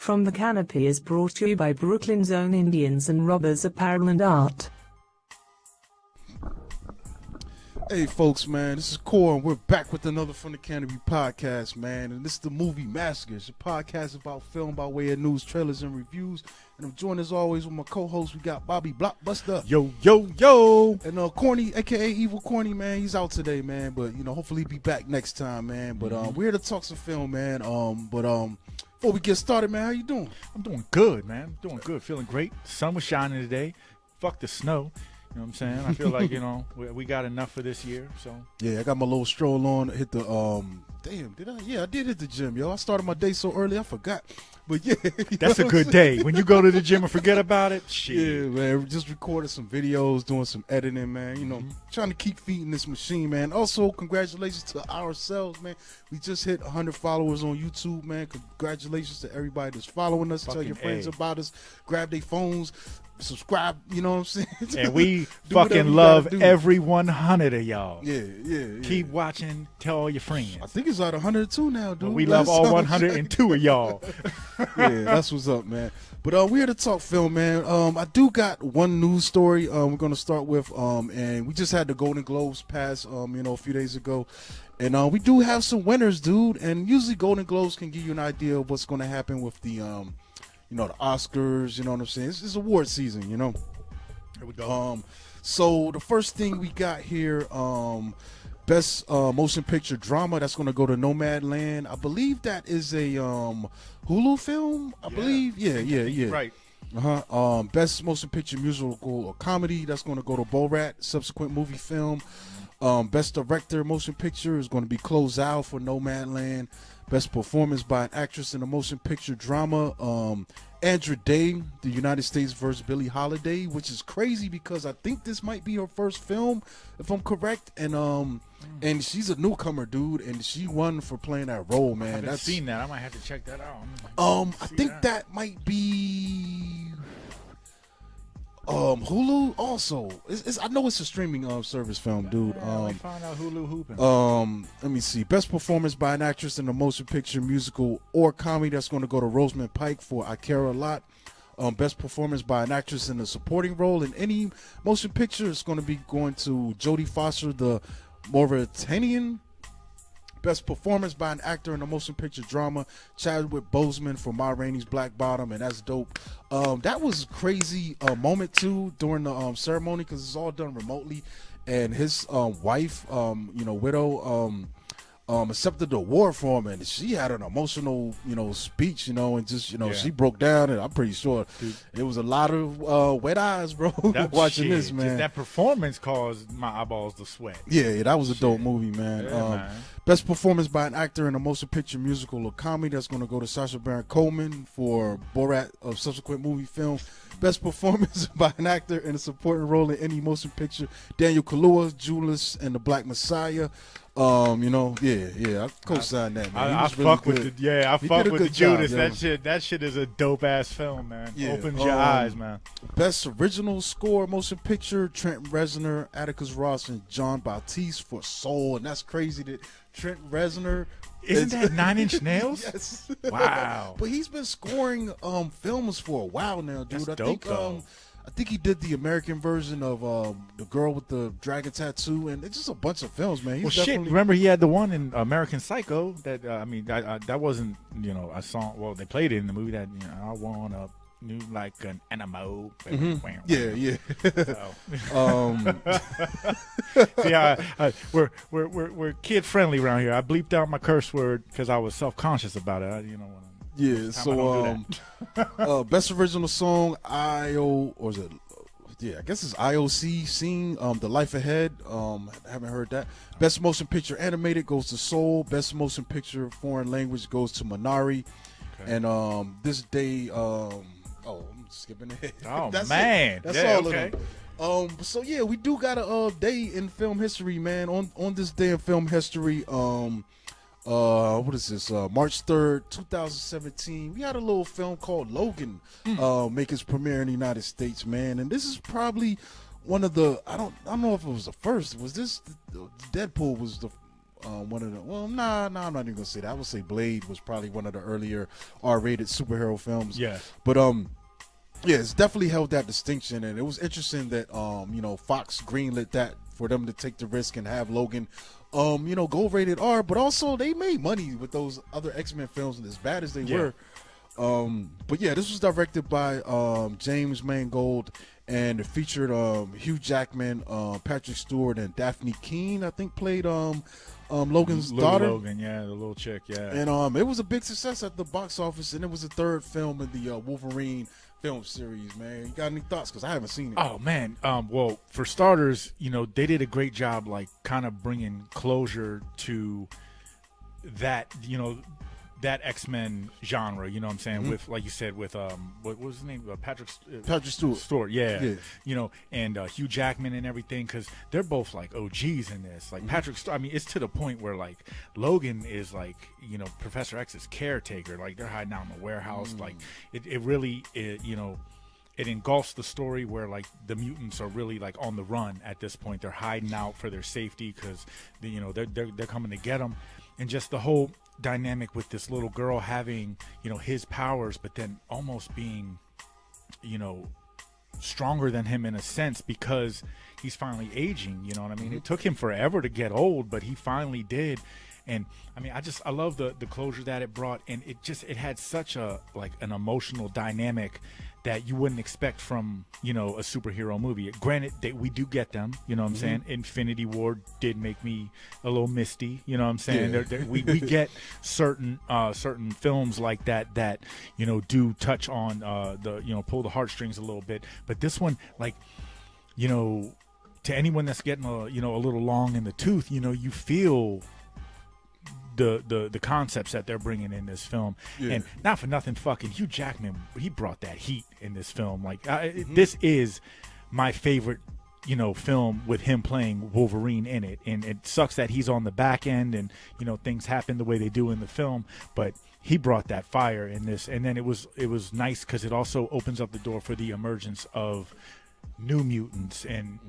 From the Canopy is brought to you by Brooklyn's own Indians and Robbers Apparel and Art. Hey folks, man, this is Cory and we're back with another From the Canopy podcast, man. And this is the Movie Massacres, a podcast about film by way of news, trailers, and reviews. And I'm joined as always with my co-host. We got Bobby Blockbuster. Yo, yo, yo. And Corny, aka Evil Corny, man. He's out today, man. But hopefully he'll be back next time, man. But we're here to talk some film, man. Before we get started, man, how you doing? I'm doing good, man. I'm doing good. Feeling great. Sun was shining today. Fuck the snow. You know what I'm saying? I feel like, we got enough for this year. So yeah, I got my little stroll on. Hit the damn, did I? Yeah, I did hit the gym, yo. I started my day so early, I forgot. But yeah, that's a good day. When you go to the gym and forget about it, shit. Yeah, man. We just recorded some videos, doing some editing, man. Trying to keep feeding this machine, man. Also, congratulations to ourselves, man. We just hit 100 followers on YouTube, man. Congratulations to everybody that's following us. Tell your friends about us. Grab their phones. Subscribe, you know what I'm saying? And we fucking love every 100 of y'all. Yeah. Keep watching. Tell all your friends. I think it's at 102 now, dude. Well, we love all 102 of y'all. Yeah, that's what's up, man. But we're here to talk film, man. I do got one news story we're going to start with. And we just had the Golden Globes pass, a few days ago. And we do have some winners, dude. And usually Golden Globes can give you an idea of what's going to happen with the the Oscars, you know what I'm saying? It's award season, Here we go. So the first thing we got here, best motion picture drama, that's going to go to Nomadland. I believe that is a Hulu film. I believe, yeah. Right. Best motion picture musical or comedy, that's going to go to Borat. Subsequent movie film. Best director motion picture is going to be Close Out for Nomadland. Best performance by an actress in a motion picture drama, Andra Day, The United States vs. Billie Holiday, which is crazy because I think this might be her first film, if I'm correct. And she's a newcomer, dude, and she won for playing that role, man. I haven't seen that. I might have to check that out. I think that might be Hulu also. I know it's a streaming service film, dude. We found out Hulu hooping. Let me see. Best performance by an actress in a motion picture, musical, or comedy. That's going to go to Rosamund Pike for I Care a Lot. Best performance by an actress in a supporting role in any motion picture is going to be going to Jodie Foster, the Mauritanian. Best performance by an actor in a motion picture drama, Chadwick Boseman for Ma Rainey's Black Bottom, and that's dope. That was a crazy moment too during the ceremony because it's all done remotely, and his wife, widow, accepted the award for him, and she had an emotional, speech, and just, she broke down, and I'm pretty sure it was a lot of wet eyes, bro, watching this, man. Just that performance caused my eyeballs to sweat. Yeah, that was a dope movie, man. Man. Best performance by an actor in a motion picture, musical, or comedy. That's going to go to Sacha Baron Cohen for Borat, a subsequent movie film. Best performance by an actor in a supporting role in any motion picture, Daniel Kaluuya, Judas and the Black Messiah. I co-sign that, man. I fuck with the Judas. That shit is a dope ass film, man. Yeah, Opens your eyes, man. Best original score motion picture, Trent Reznor, Atticus Ross, and John Batiste for Soul. And that's crazy that Trent Reznor Isn't that 9 Inch Nails? Yes. Wow. But he's been scoring films for a while now, dude. That's dope, though. I think he did the American version of The Girl with the Dragon Tattoo, and it's just a bunch of films, man. Well, shit. Remember, he had the one in American Psycho that that wasn't a song. Well, they played it in the movie that I wanna new like an animal. Mm-hmm. Yeah. So, we're kid friendly around here. I bleeped out my curse word because I was self conscious about it. Yeah, so best original song, I guess it's IOC Scene, The Life Ahead. Haven't heard that. Best motion picture animated goes to Soul. Best motion picture foreign language goes to Minari. Okay. And This Day, I'm skipping ahead. Oh, That's man. It. That's all of them. So yeah, we do got a day in film history, man. On this day in film history, what is this? March 3rd, 2017. We had a little film called Logan make its premiere in the United States, man. And this is probably one of the I don't know if it was the first. Was this Deadpool was the one of the I'm not even gonna say that. I would say Blade was probably one of the earlier R-rated superhero films. Yeah. But yeah, it's definitely held that distinction, and it was interesting that Fox greenlit that for them to take the risk and have Logan go rated R, but also they made money with those other X-Men films, and as bad as they were. But yeah, this was directed by James Mangold, and it featured Hugh Jackman, Patrick Stewart, and Daphne Keane, I think, played Logan's daughter. Logan, yeah, the little chick, yeah. And it was a big success at the box office, and it was the third film in the Wolverine film series, man. You got any thoughts? Because I haven't seen it. Oh, man. Well, for starters, they did a great job, like, kind of bringing closure to that, that X-Men genre, you know what I'm saying? With, like you said, with what was his name? Patrick Stewart, yeah. And Hugh Jackman and everything, because they're both like OGs in this. Like Patrick Stewart, I mean, it's to the point where like Logan is like, Professor X's caretaker. Like they're hiding out in the warehouse. Like it really, it engulfs the story where like the mutants are really like on the run at this point. They're hiding out for their safety because they're coming to get them, and just the whole dynamic with this little girl having his powers, but then almost being stronger than him in a sense because he's finally aging. You know what I mean? It took him forever to get old, but he finally did. And I mean, I love the closure that it brought, and it had such a like an emotional dynamic that you wouldn't expect from a superhero movie. Granted, we do get them, you know what I'm saying? Infinity War did make me a little misty, you know what I'm saying? Yeah. We get certain films like that do touch on the pull the heartstrings a little bit, but this one, like, to anyone that's getting a little long in the tooth, you feel the concepts that they're bringing in this film. And not for nothing, fucking Hugh Jackman, he brought that heat in this film. Like this is my favorite film with him playing Wolverine in it, and it sucks that he's on the back end and things happen the way they do in the film, but he brought that fire in this. And then it was nice because it also opens up the door for the emergence of New Mutants and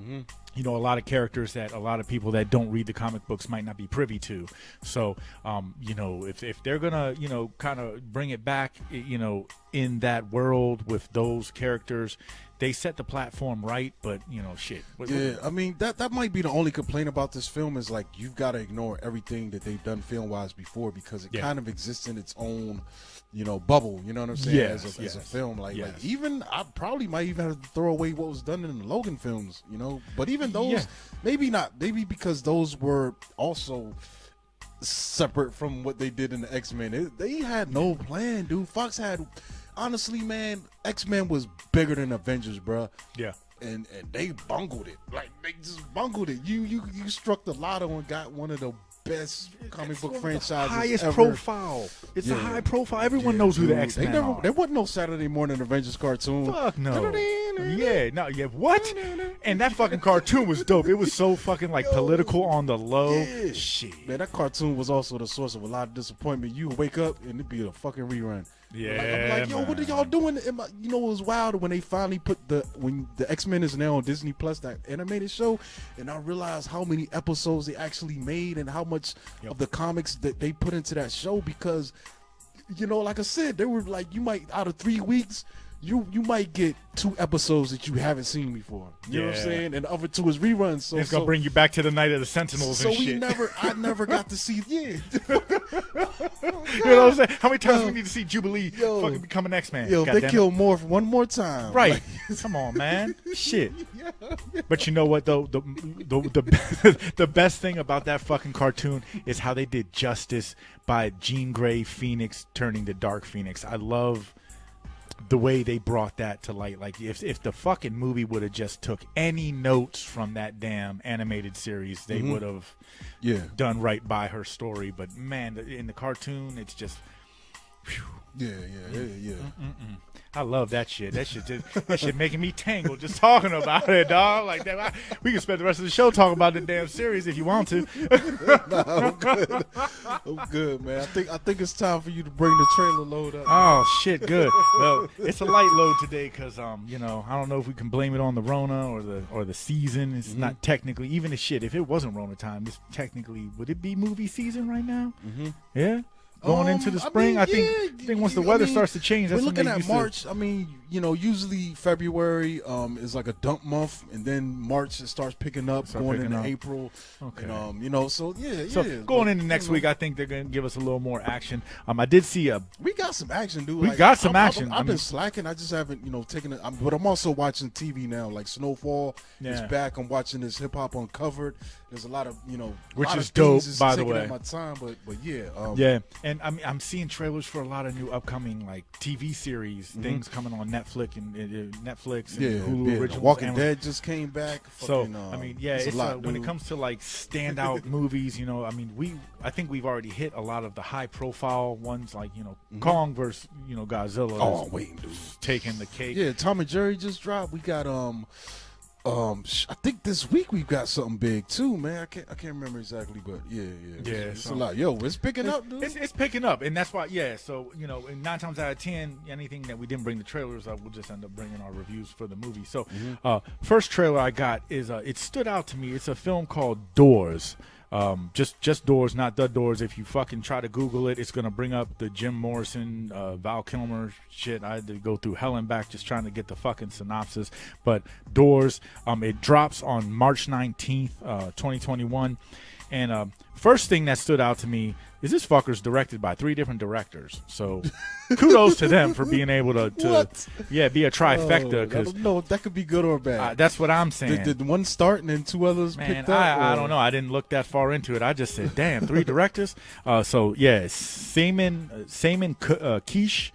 a lot of characters that a lot of people that don't read the comic books might not be privy to. So if they're gonna kind of bring it back in that world with those characters, they set the platform right. But shit. I mean that might be the only complaint about this film is like you've got to ignore everything that they've done film wise before because it kind of exists in its own bubble, you know what I'm saying? As a film, like even I probably might even have to throw away what was done in the Logan films, but even those, maybe not, maybe because those were also separate from what they did in the X-Men. They had no plan, dude. Fox had, honestly, man, X-Men was bigger than Avengers, bro. Yeah. And they bungled it. Like they just bungled it. You struck the lotto and got one of the best comic book franchises highest ever. Profile. It's a high profile. Everyone knows who the X-Men are. There wasn't no Saturday morning Avengers cartoon. Fuck no. What? And that fucking cartoon was dope. It was so fucking like political on the low. Yeah. Shit. Man, that cartoon was also the source of a lot of disappointment. You wake up and it'd be a fucking rerun. Yeah, I'm like, yo, what are y'all doing? It was wild when they finally put when the X-Men is now on Disney Plus, that animated show, and I realized how many episodes they actually made and how much of the comics that they put into that show because, like I said, they were like, you might, out of 3 weeks, you might get 2 episoons that you haven't seen before. You know what I'm saying? And the other 2 is reruns. So it's gonna bring you back to the Night of the Sentinels and shit. I never got to see. Yeah. You know what I'm saying? How many times we need to see Jubilee fucking become an X-Man? Yo, if they kill Morph one more time, right? Like, come on, man. Shit. But you know what though? The best thing about that fucking cartoon is how they did justice by Jean Grey Phoenix turning to Dark Phoenix. I love the way they brought that to light. Like if the fucking movie would have just took any notes from that damn animated series, they would have done right by her story. But man, in the cartoon, it's just whew. Yeah. I love that shit. That shit making me tangle just talking about it, dog. Like that, we can spend the rest of the show talking about the damn series if you want to. Nah, I'm good. I'm good, man. I think it's time for you to bring the trailer load up. Oh shit, good. Well, it's a light load today because I don't know if we can blame it on the Rona or the season. It's not technically even the shit. If it wasn't Rona time, it's technically would it be movie season right now? Yeah. Going into the spring, I think once the weather starts to change, that's we're looking when at March. I mean, usually February is like a dump month, and then March it starts picking up, into April. Okay. And, so yeah. So going into next week, I think they're going to give us a little more action. I did see we got some action, dude. We got some action. I've been slacking. I just haven't, taken it. But I'm also watching TV now. Like Snowfall is back. I'm watching this Hip Hop Uncovered. There's a lot of, which is dope, by the way. My time, but yeah. Yeah, and I'm seeing trailers for a lot of new upcoming like TV series, things coming on Netflix and Hulu originals. Walking Dead just came back. Fucking, it's a lot, when it comes to like standout movies, I think we've already hit a lot of the high profile ones, like Kong versus Godzilla. Oh, I'm waiting, dude. Taking the cake. Yeah, Tom and Jerry just dropped. We got I think this week we've got something big too, man. I can't remember exactly, but yeah. It's a lot. Yo, it's picking up, dude. It's picking up, and that's why. Yeah, so and 9 times out of 10, anything that we didn't bring the trailers up, we'll just end up bringing our reviews for the movie. So, first trailer I got is it stood out to me. It's a film called Doors. Just Doors, not The Doors. If you fucking try to Google it, it's gonna bring up the Jim Morrison, Val Kilmer shit. I had to go through hell and back just trying to get the fucking synopsis. But Doors, it drops on March 19th, 2021. And first thing that stood out to me is this fucker's directed by 3 different directors. So kudos to them for being able to be a trifecta. Because that could be good or bad. That's what I'm saying. Did one start and then 2 others picked up? I don't know. I didn't look that far into it. I just said, damn, 3 directors. So yeah, Simon Keish,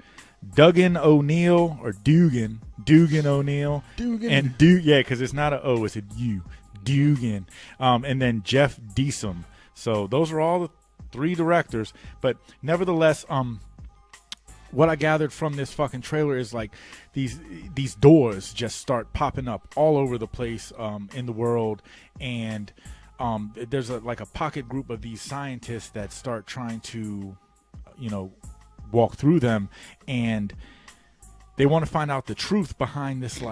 Dugan O'Neill or Dugan O'Neill, and because it's not an O, it's a U. Dugan, and then Jeff Deesum. So those are all the 3 directors. But nevertheless, what I gathered from this fucking trailer is like these doors just start popping up all over the place in the world, and there's a pocket group of these scientists that start trying to, walk through them, and they want to find out the truth behind this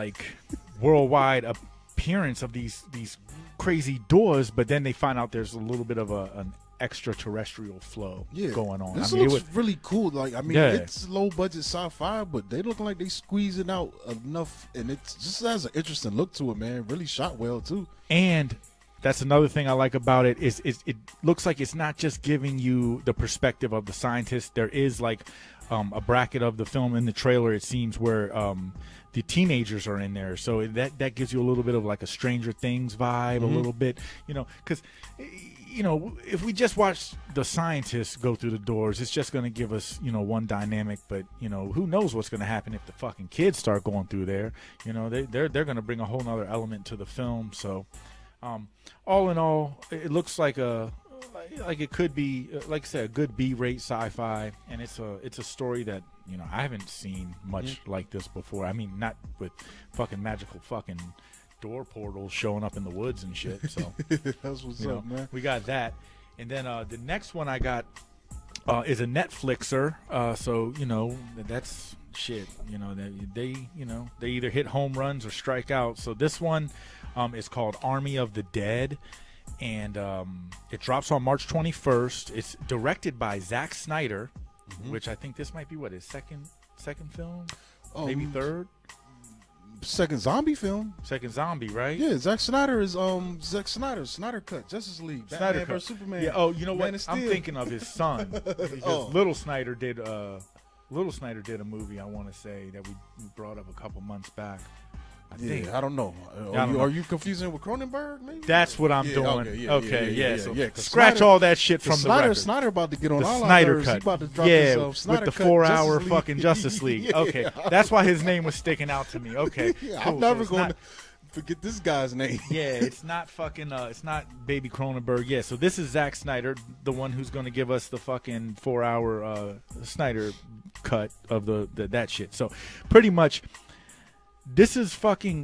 worldwide appearance of these crazy doors, but then they find out there's a little bit of an extraterrestrial flow going on. This looks really cool. It's low budget sci-fi, but they look like they squeezing out enough, and it just has an interesting look to it, man. Really shot well too. And that's another thing I like about it is it looks like it's not just giving you the perspective of the scientists. There is a bracket of the film in the trailer, it seems, where the teenagers are in there, so that gives you a little bit of a Stranger Things vibe, a little bit, because if we just watch the scientists go through the doors, it's just going to give us one dynamic, but who knows what's going to happen if the fucking kids start going through there. They're going to bring a whole nother element to the film. So all in all, it looks like it could be, like I said, a good B-rate sci-fi, and it's a story that I haven't seen much like this before. I mean, not with fucking magical fucking door portals showing up in the woods and shit. So that's what's up, man. We got that, and then the next one I got is a Netflixer. So that's shit. They either hit home runs or strike out. So this one is called Army of the Dead. And it drops on March 21st. It's directed by Zack Snyder, which I think this might be his second film, maybe third. Second zombie film. Second zombie, right? Yeah, Zack Snyder is Snyder Cut, Justice League, Batman vs Superman. Yeah. Oh, you know what? I'm thinking of his son. Little Snyder did a movie, I want to say, that we brought up a couple months back. I don't know. Are you confusing it with Cronenberg? Maybe? That's what I'm doing. Okay. So scratch all that shit from the record. Snyder about to get on the all Snyder Cut. He about to drop his, Snyder with the 4-hour fucking Justice League. Okay, that's why his name was sticking out to me. Okay, cool. I'm never going to forget this guy's name. Yeah, it's not fucking. It's not Baby Cronenberg. Yeah, so this is Zack Snyder, the one who's going to give us the fucking 4-hour Snyder cut of that shit. So pretty much this is fucking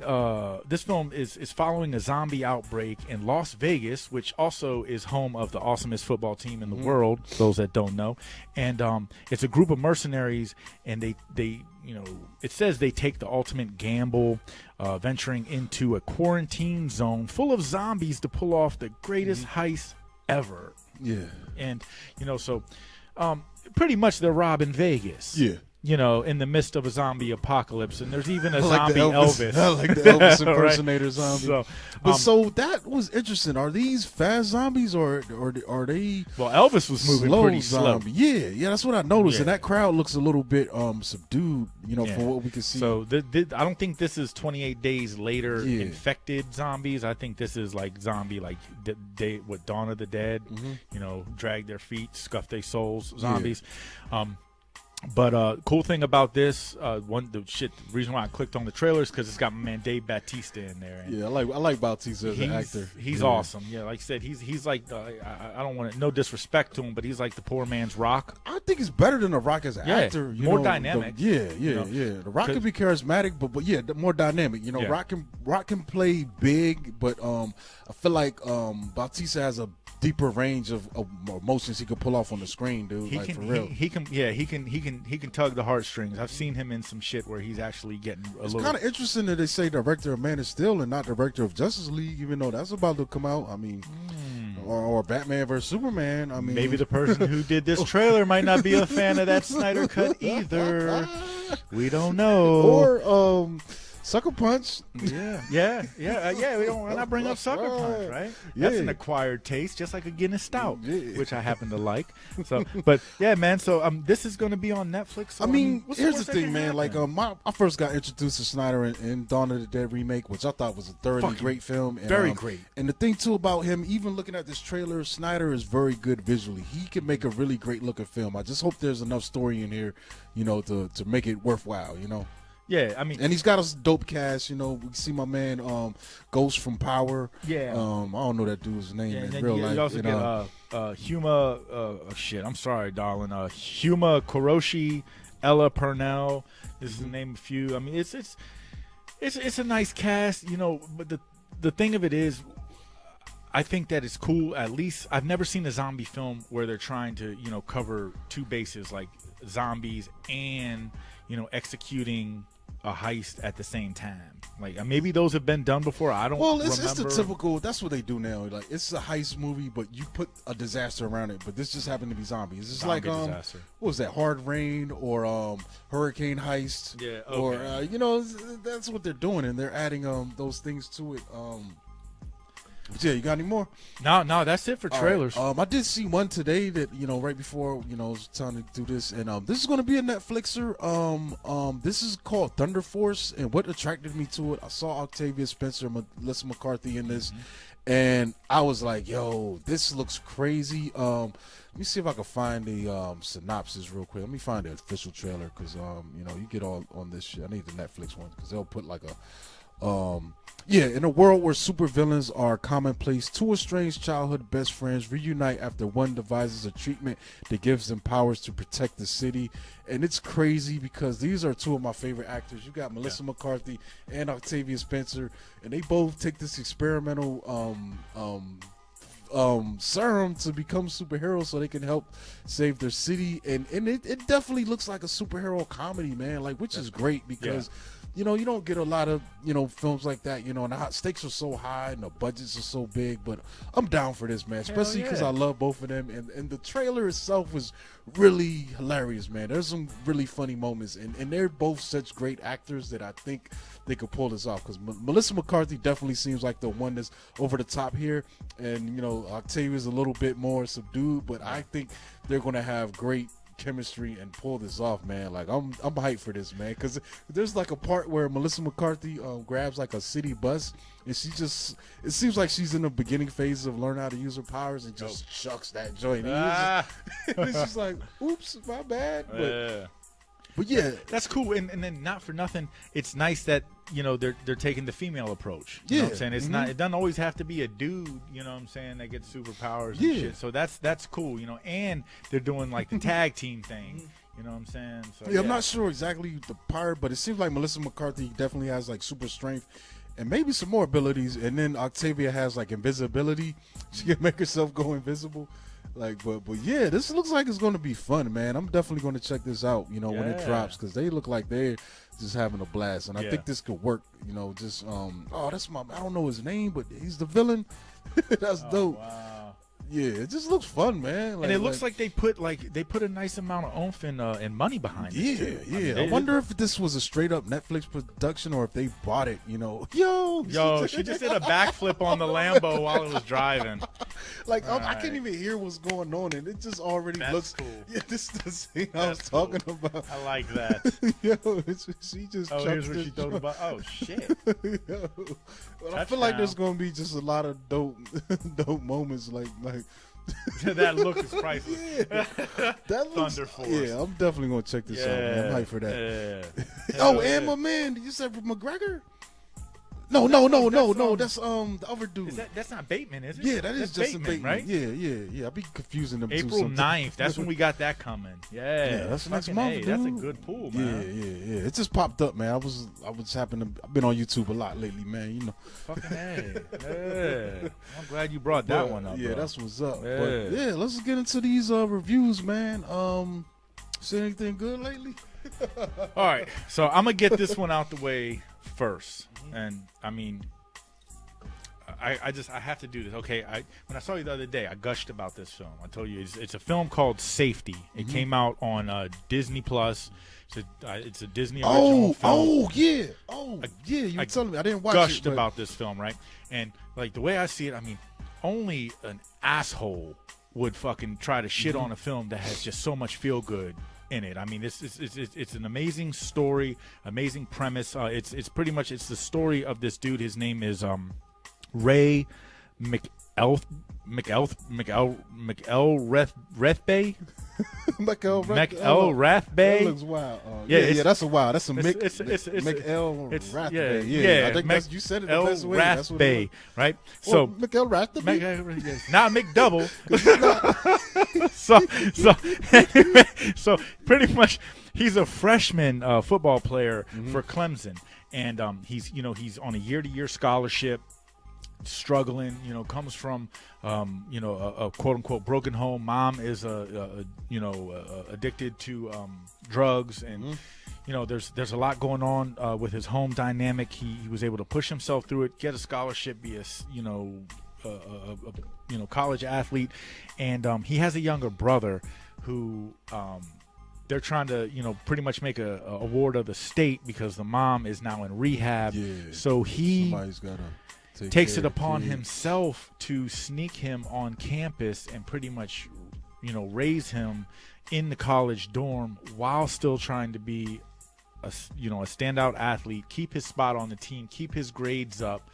this film is following a zombie outbreak in Las Vegas, which also is home of the awesomest football team in the world, those that don't know. And it's a group of mercenaries, and they it says they take the ultimate gamble, venturing into a quarantine zone full of zombies to pull off the greatest heist ever. Yeah. And so pretty much they're robbing Vegas. Yeah. In the midst of a zombie apocalypse, and there's even a like zombie Elvis. I like the Elvis impersonator Right? zombie. So, So that was interesting. Are these fast zombies or are they? well, Elvis was moving pretty slow. zombie? Yeah, that's what I noticed. Yeah. And that crowd looks a little bit subdued. Yeah. For what we can see. So I don't think this is 28 days later infected zombies. I think this is like zombie, like Dawn of the Dead. Drag their feet, scuff their souls, zombies. But cool thing about this, the reason why I clicked on the trailers because it's got my man Dave Bautista in there. And I like Bautista as an actor. He's awesome. Yeah, like I said, he's like I don't want no disrespect to him, but he's like the poor man's Rock. I think he's better than The Rock as an actor. More dynamic. The Rock can be charismatic, but more dynamic. Rock can play big, but I feel like Bautista has a deeper range of emotions he could pull off on the screen, dude. For real. He can tug the heartstrings. I've seen him in some shit where he's actually getting a little. It's kind of interesting that they say director of Man of Steel and not director of Justice League, even though that's about to come out. I mean, or Batman versus Superman. I mean, maybe the person who did this trailer might not be a fan of that Snyder cut either. We don't know. Or Sucker Punch. Yeah. We don't want to bring up Sucker Punch, right? Yeah. That's an acquired taste, just like a Guinness Stout, which I happen to like. So, but yeah, man. So this is going to be on Netflix. So, here's the thing, man. Like, I first got introduced to Snyder in Dawn of the Dead remake, which I thought was a thoroughly great film. And, very great. And the thing too about him, even looking at this trailer, Snyder is very good visually. He can make a really great looking film. I just hope there's enough story in here, to make it worthwhile. Yeah, I mean, and he's got a dope cast. We see my man Ghost from Power. Yeah. I don't know that dude's name in real life. You also get Huma. Shit, I'm sorry, darling. Huma Kuroshi, Ella Purnell. This is the name of a few. I mean, it's a nice cast. But the thing of it is, I think that it's cool. At least I've never seen a zombie film where they're trying to cover two bases, like zombies and executing a heist at the same time. Like maybe those have been done before. I don't. Well, it's the typical. That's what they do now. Like it's a heist movie, but you put a disaster around it. But this just happened to be zombies. It's just like disaster. What was that? Hard Rain or Hurricane Heist? Yeah. Okay. Or that's what they're doing, and they're adding those things to it. Yeah, you got any more? No, that's it for trailers. Right. I did see one today that right before I was trying to do this, and this is going to be a Netflixer. This is called Thunder Force, and what attracted me to it, I saw Octavia Spencer, Melissa McCarthy in this, and I was like, "Yo, this looks crazy." Let me see if I can find the synopsis real quick. Let me find the official trailer because you get all on this shit. I need the Netflix one because they'll put like a. In a world where supervillains are commonplace, two estranged childhood best friends reunite after one devises a treatment that gives them powers to protect the city. And it's crazy because these are two of my favorite actors. You got Melissa McCarthy and Octavia Spencer, and they both take this experimental serum to become superheroes so they can help save their city. And it definitely looks like a superhero comedy, man, which is great because you don't get a lot of films like that, and the stakes are so high and the budgets are so big. But I'm down for this, man, especially because I love both of them, and the trailer itself was really hilarious, man. There's some really funny moments, and they're both such great actors that I think they could pull this off, because Melissa McCarthy definitely seems like the one that's over the top here, and Octavia's a little bit more subdued, but I think they're going to have great chemistry and pull this off, man. Like I'm hyped for this, man, because there's like a part where Melissa McCarthy grabs like a city bus, and it seems like she's in the beginning phases of learning how to use her powers and just chucks that joint. It's just like, oops, my bad. But yeah, that's cool. And then not for nothing, it's nice that they're taking the female approach. You know what I'm saying? It's not. It doesn't always have to be a dude. You know what I'm saying? That gets superpowers and shit. So that's cool. And they're doing like the tag team thing. You know what I'm saying? So, yeah, I'm not sure exactly the part, but it seems like Melissa McCarthy definitely has like super strength and maybe some more abilities. And then Octavia has like invisibility. She can make herself go invisible. Like, but yeah, this looks like it's going to be fun, man. I'm definitely going to check this out, you know, when it drops, because they look like they're just having a blast, and I think this could work. You know, just that's I don't know his name, but he's the villain. That's dope. Wow. Yeah, it just looks fun, man. Like, and it looks like they put a nice amount of oomph and money behind it. Yeah, yeah. I wonder if this was a straight up Netflix production or if they bought it. You know, yo, she just did a backflip on the Lambo while it was driving. Like I can't even hear what's going on, and it just already looks cool. Yeah, this is the scene I was talking about. I like that. Yo, she just. Oh, here's what she talking about. Oh shit. Yo, but I feel like there's gonna be just a lot of dope moments, like. That look is priceless. Yeah. That looks, Thunder Force. Yeah, I'm definitely gonna check this out, man. I'm hyped for that. Yeah. And my man, you said McGregor? No. That's the other dude. That's not Bateman, is it? Yeah, that's Justin Bateman, right? right? Yeah. I be confusing them. April too 9th. That's when we got that coming. Yeah, that's next month. Dude. That's a good pool, man. Yeah. It just popped up, man. I've been on YouTube a lot lately, man. You know. Fucking A. Yeah. I'm glad you brought that one up. Yeah, bro. that's what's up. Yeah. But yeah, let's get into these reviews, man. See anything good lately? All right, so I'm gonna get this one out the way first, and I mean, I have to do this. Okay, when I saw you the other day, I gushed about this film. I told you it's a film called Safety. It came out on Disney Plus. It's a Disney original film. Oh yeah. You were telling me I didn't watch it. Gushed about this film, right? And like the way I see it, I mean, only an asshole would fucking try to shit on a film that has just so much feel good in it. I mean, it's an amazing story, amazing premise. It's pretty much the story of this dude. His name is Ray McElrathbey. That looks wild. Yeah, that's a wild. That's a McElrathbey. Yeah, I think you said it the best way. That's what it was. Right? So McElrathbey, not McDouble. so pretty much, he's a freshman football player for Clemson, and he's on a year-to-year scholarship. Struggling, comes from a quote unquote broken home. Mom is addicted to drugs, and there's a lot going on with his home dynamic. He was able to push himself through it, get a scholarship, be a college athlete, and he has a younger brother who they're trying to pretty much make a award of the state because the mom is now in rehab. So somebody's gotta takes it upon himself to sneak him on campus and pretty much, raise him in the college dorm while still trying to be a standout athlete, keep his spot on the team, keep his grades up,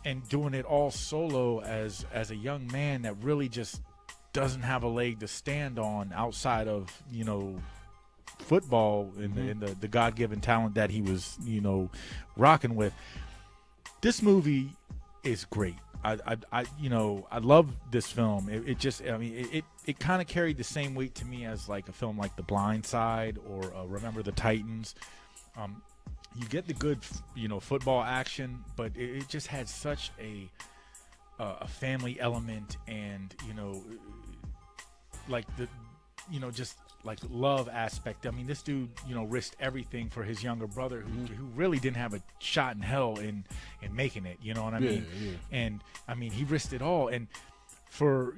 and doing it all solo as a young man that really just doesn't have a leg to stand on outside of, football in the God-given talent that he was, rocking with. This movie is great. I love this film. It kind of carried the same weight to me as like a film like The Blind Side or Remember the Titans. You get the good, football action, but it just had such a family element, and just like love aspect. I mean, this dude, risked everything for his younger brother who really didn't have a shot in hell in making it. You know what I mean? Yeah. And I mean, he risked it all. And for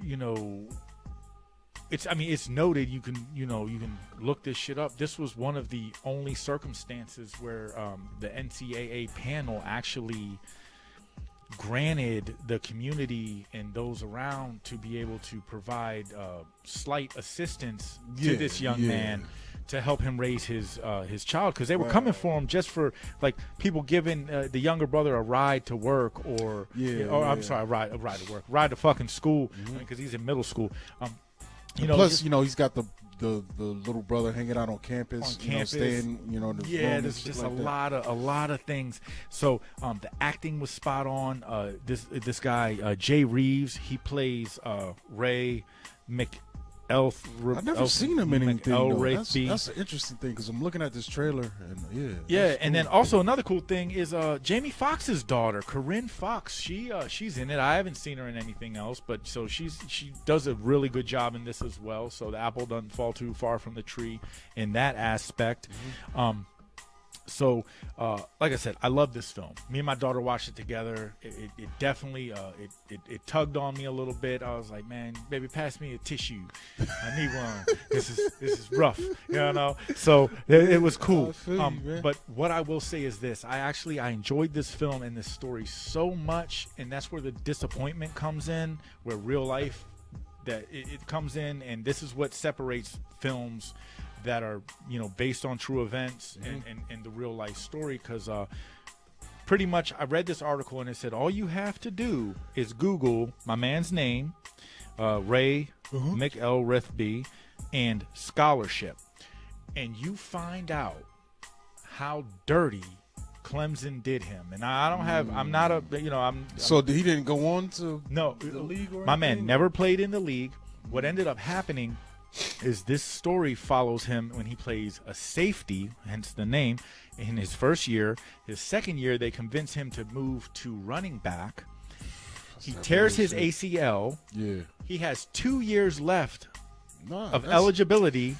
it's noted. You can look this shit up. This was one of the only circumstances where the NCAA panel actually granted the community and those around to be able to provide slight assistance to this young man to help him raise his child, because they were coming for him just for like people giving the younger brother a ride to work or ride to work, ride to fucking school, because he's in middle school. Plus, he's got the little brother hanging out on campus, staying, there's just a lot of things. So the acting was spot on. This guy Jay Reeves, he plays Ray I've never seen him in anything. That's B. an interesting thing because I'm looking at this trailer and yeah, and then also another cool thing is Jamie Foxx's daughter, Corinne Fox. She's in it. I haven't seen her in anything else, but so she does a really good job in this as well. So the apple doesn't fall too far from the tree in that aspect. Mm-hmm. So, like I said, I love this film. Me and my daughter watched it together. It definitely it tugged on me a little bit. I was like, man, baby, pass me a tissue. I need one. This is rough, you know. So it was cool. But what I will say is this: I enjoyed this film and this story so much, and that's where the disappointment comes in, where real life that it comes in, and this is what separates films that are, you know, based on true events and the real life story. Because pretty much I read this article and it said all you have to do is Google my man's name, Ray McElrathbey, and scholarship, and you find out how dirty Clemson did him. And I don't have, I'm not a, you know, So he didn't go on to the league or my anything? Man never played in the league. What ended up happening is this story follows him when he plays a safety, hence the name, in his first year. His second year, they convince him to move to running back. He tears his ACL. Yeah. He has 2 years left of eligibility,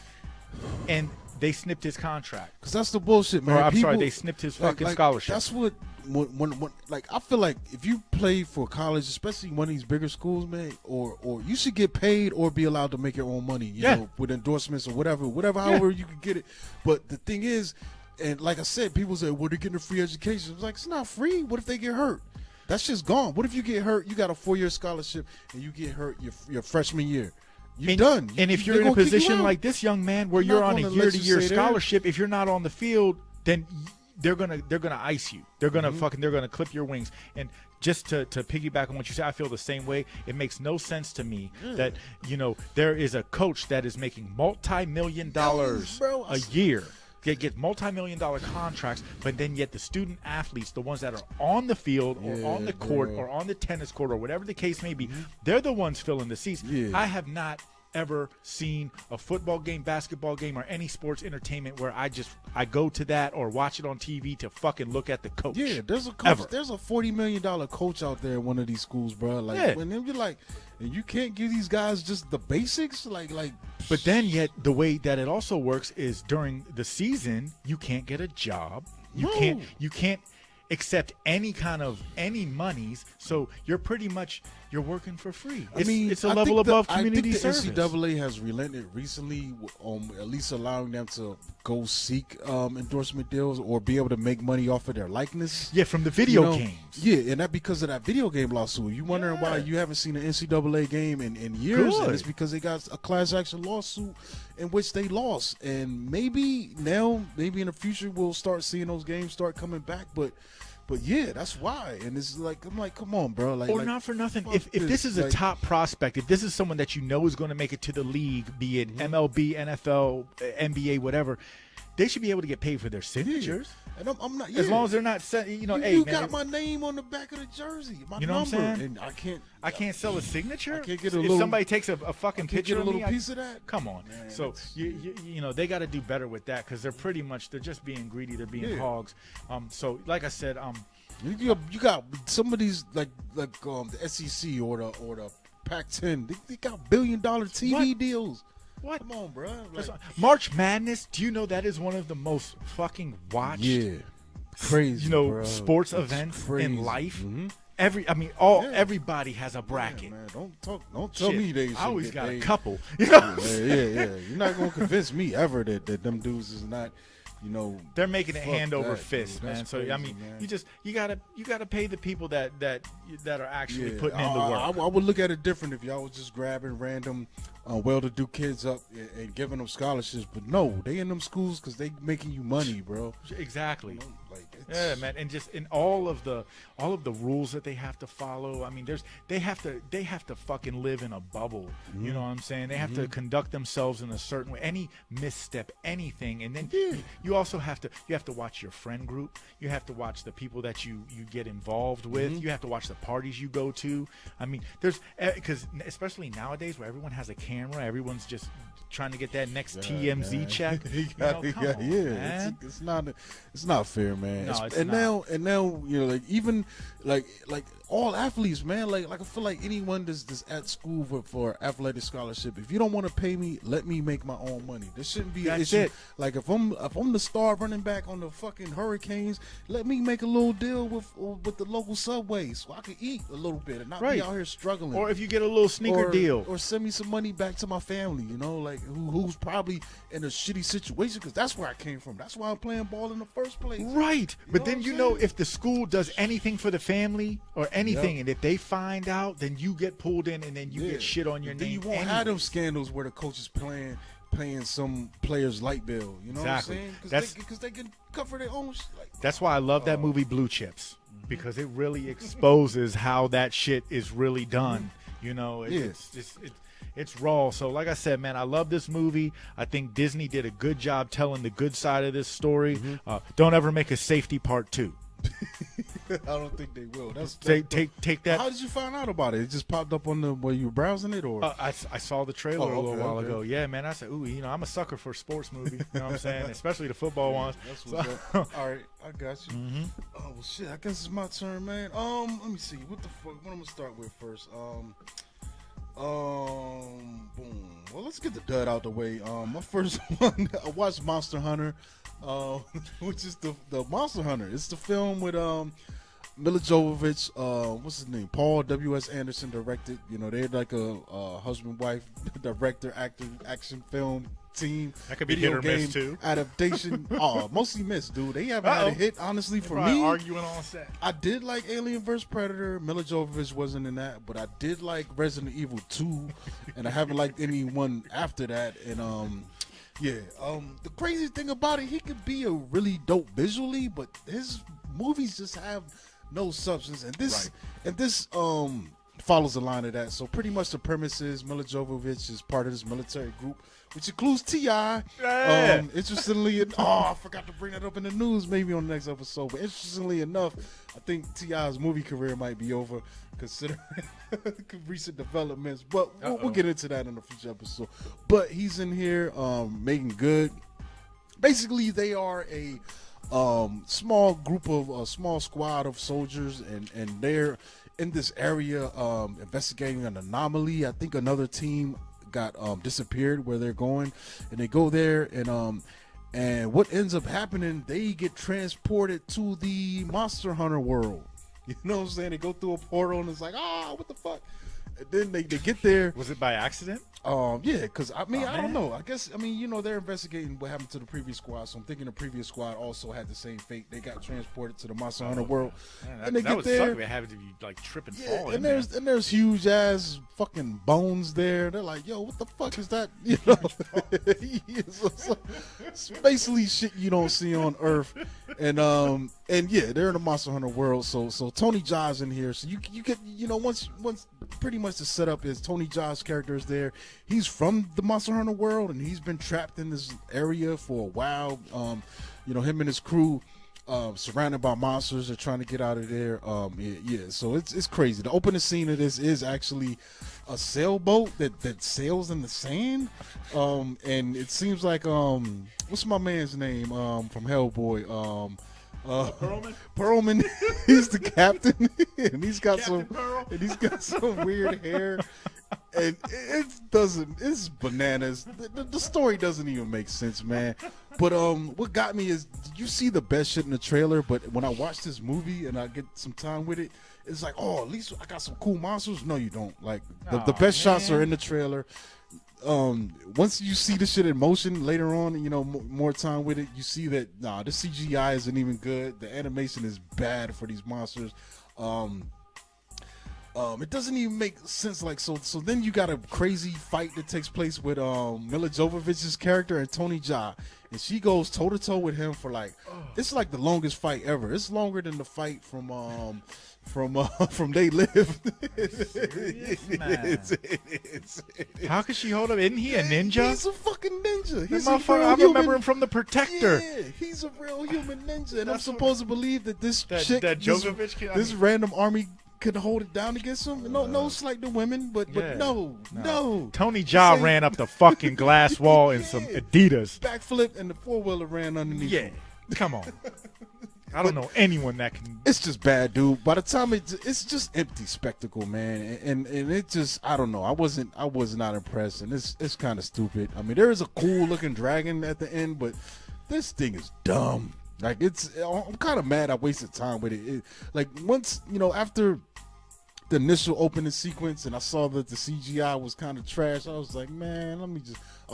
and they snipped his contract. Because that's the bullshit, man. Or, I'm sorry, they snipped his fucking scholarship. That's what, when like, I feel like if you play for college, especially one of these bigger schools, man, or you should get paid or be allowed to make your own money, you know, with endorsements or whatever, however you can get it. But the thing is, and like I said, people say, well, they're getting a free education. It's like, it's not free. What if they get hurt? That's just gone. What if you get hurt? You got a 4-year scholarship and you get hurt your freshman year. You're done. And if you're in a position like this young man where you're on a year-to-year scholarship, if you're not on the field, then they're gonna ice you. They're gonna they're gonna clip your wings. And just to piggyback on what you said, I feel the same way. It makes no sense to me that, you know, there is a coach that is making multi-million dollars a year. They get multi-million-dollar contracts, but then yet the student athletes, the ones that are on the field or on the court or on the tennis court or whatever the case may be, they're the ones filling the seats. I have not ever seen a football game, basketball game, or any sports entertainment where I go to that or watch it on TV to fucking look at the coach. Yeah, there's a coach. There's a $40 million coach out there in one of these schools, bro. Like, when you're like, and you can't give these guys just the basics, like. But then yet the way that it also works is during the season you can't get a job. You can't accept any monies, so you're working for free. It's a level above community service. I think the NCAA has relented recently on at least allowing them to go seek endorsement deals or be able to make money off of their likeness. Yeah, from the video games. Yeah, and that because of that video game lawsuit. You wondering why you haven't seen an NCAA game in years, and it's because they got a class action lawsuit in which they lost. And maybe in the future we'll start seeing those games start coming back, but yeah, that's why. And it's like, I'm like, come on, bro. Like, not for nothing. If this is a top prospect, if this is someone that you know is going to make it to the league, be it MLB, NFL, NBA, whatever, they should be able to get paid for their signatures. And I'm not. As long as they're not, you got my name on the back of the jersey, my number. What I'm saying? And I can't sell a signature. I can't get if somebody takes a fucking picture get a of little me, piece of that. Come on. Man, so you know they got to do better with that because they're just being greedy. They're being hogs. So like I said, you got some of these like the SEC or the Pac-10. They got $1 billion TV deals. What? Come on, bro. March Madness. Do you know that is one of the most fucking watched? Yeah. Crazy. Sports events in life. Mm-hmm. Everybody has a bracket. Man, don't tell me they. I always got a couple. Yeah. You're not gonna convince me ever that them dudes is not. They're making it hand over fist, dude. man. So crazy, man. you gotta pay the people that are actually putting in the work. I would look at it different if y'all was just grabbing random well-to-do kids up and giving them scholarships, but no, they in them schools because they making you money, bro. Exactly. Like, yeah, man, and just in all of the rules that they have to follow. I mean, they have to fucking live in a bubble. You know what I'm saying? They have to conduct themselves in a certain way. Any misstep, anything, and then you also have to watch your friend group. You have to watch the people that you get involved with. You have to watch the parties you go to. I mean, there's because especially nowadays where everyone has a camera, everyone's just trying to get that next TMZ man. check. It's not fair, man. No, it's and not. now you know, like even like all athletes, man. Like I feel like anyone that's at school for athletic scholarship, if you don't want to pay me, let me make my own money. There shouldn't be an That's issue. it. Like if I'm the star running back on the fucking Hurricanes, let me make a little deal with the local subway so I can eat a little bit and not be out here struggling. Or if you get a little sneaker deal, or send me some money back to my family, you know, like who's probably in a shitty situation, because that's where I came from. That's why I'm playing ball in the first place. right? But then what I'm saying? if the school does anything for the family or anything, and if they find out, then you get pulled in, and then you get shit on your then name. you won't have them scandals where the coach is paying some players light bill. You know Exactly. what I'm saying? Because they can cover their own shit. Like, That's why I love that movie Blue Chips, because it really exposes how that shit is really done. You know, it's raw. So like I said, man, I love this movie. I think Disney did a good job telling the good side of this story. Don't ever make a Safety Part 2. I don't think they will. Take that. How did you find out about it? It just popped up on where you were browsing it, or I saw the trailer a little while ago. Yeah, man. I said, ooh, you know, I'm a sucker for sports movies. You know what I'm saying? Especially the football ones. That's what's up. All right, I got you. Oh well, shit. I guess it's my turn, man. Let me see. What the fuck? What I'm gonna start with first? Boom. Well, let's get the dud out the way. My first one, I watched Monster Hunter, which is the Monster Hunter. It's the film with Mila Jovovich, what's his name? Paul W.S. Anderson directed. You know, they're like a husband-wife, director, actor, action film team. That could be video hit or miss, game too. Adaptation. Mostly miss, dude. They haven't had a hit, honestly, for me. Arguing on set. I did like Alien vs. Predator. Mila Jovovich wasn't in that, but I did like Resident Evil 2, and I haven't liked anyone after that. And the crazy thing about it, he could be a really dope visually, but his movies just have no substance. And this follows the line of that. So pretty much the premise is Mila Jovovich is part of this military group, which includes T.I. Interestingly, I forgot to bring that up in the news, maybe on the next episode. But interestingly enough, I think T.I.'s movie career might be over, considering recent developments. But we'll get into that in a future episode. But he's in here making good. Basically, they are a small group of a small squad of soldiers, and they're in this area investigating an anomaly. I think another team got disappeared where they're going, and they go there, and what ends up happening, they get transported to the Monster Hunter world. You know what I'm saying? They go through a portal, and it's like, what the fuck? And then they get there. Was it by accident? Yeah, because I don't know. I guess they're investigating what happened to the previous squad, so I'm thinking the previous squad also had the same fate. They got transported to the Monster Hunter world, and they get there. Suck, having to be like trip and fall. And there's huge ass fucking bones there. They're like, yo, what the fuck is that? You know, so it's basically shit you don't see on Earth. And they're in the Monster Hunter world. So Tony Jaa's in here. So you get once pretty much the setup is Tony Jaa's character is there. He's from the Monster Hunter world, and he's been trapped in this area for a while. Him and his crew surrounded by monsters. They're trying to get out of there. So it's crazy. The opening scene of this is actually a sailboat that sails in the sand. And it seems like what's my man's name from Hellboy? Perlman. He's the captain, and he's got some weird hair. And it's bananas. The story doesn't even make sense, man. But what got me is, you see the best shit in the trailer, but when I watch this movie and I get some time with it, it's like, at least I got some cool monsters. No, you don't. Like the best shots are in the trailer. Once you see the shit in motion later on, more time with it, you see that the CGI isn't even good. The animation is bad for these monsters. It doesn't even make sense. Like so then you got a crazy fight that takes place with Mila Jovovich's character and Tony Jaa, and she goes toe to toe with him for like it's like the longest fight ever. It's longer than the fight from They Live. Serious, man. How could she hold him? Isn't he a ninja? He's a fucking ninja. He's I remember him from The Protector. Yeah, he's a real human ninja, and I'm supposed to believe that this chick, Jovovich, this random army could hold it down against him. No slight to women, but no. Tony Jaa ran up the fucking glass wall in some Adidas. Backflip, and the 4-wheeler ran underneath him. Come on. I don't know anyone that can. It's just bad, dude. By the time it's just empty spectacle, man, and it just, I don't know. I was not impressed, and it's kind of stupid. I mean, there is a cool looking dragon at the end, but this thing is dumb. Like I'm kind of mad I wasted time with it. Like once after the initial opening sequence, and I saw that the CGI was kind of trash, I was like, man, I'm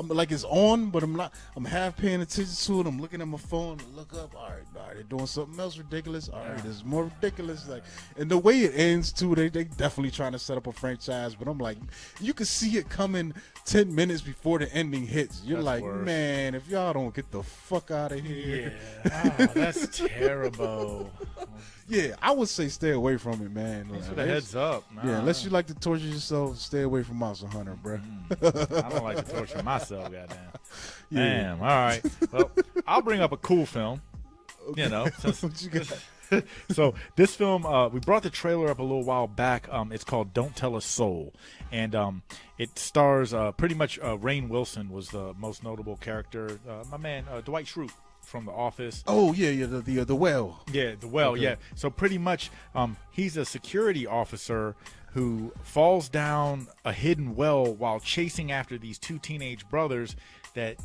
like, it's on, but I'm not. I'm half paying attention to it. I'm looking at my phone and look up. All right, they're doing something else ridiculous. All right, there's more ridiculous. Like, and the way it ends too, they definitely trying to set up a franchise. But I'm like, you can see it coming 10 minutes before the ending hits. You're that's like, worse. Man, if y'all don't get the fuck out of here. Yeah, that's terrible. Yeah, I would say stay away from it, man. Thanks for the heads up. Yeah, unless you like to torture yourself, stay away from Monster Hunter, bro. I don't like to torture myself, goddamn. Yeah. Damn, all right. Well, I'll bring up a cool film. Okay. So this film, we brought the trailer up a little while back. It's called Don't Tell a Soul. And it stars pretty much Rainn Wilson was the most notable character. My man, Dwight Schrute from The Office. Oh yeah, the well. Yeah, the well. Okay. Yeah. So pretty much, he's a security officer who falls down a hidden well while chasing after these two teenage brothers that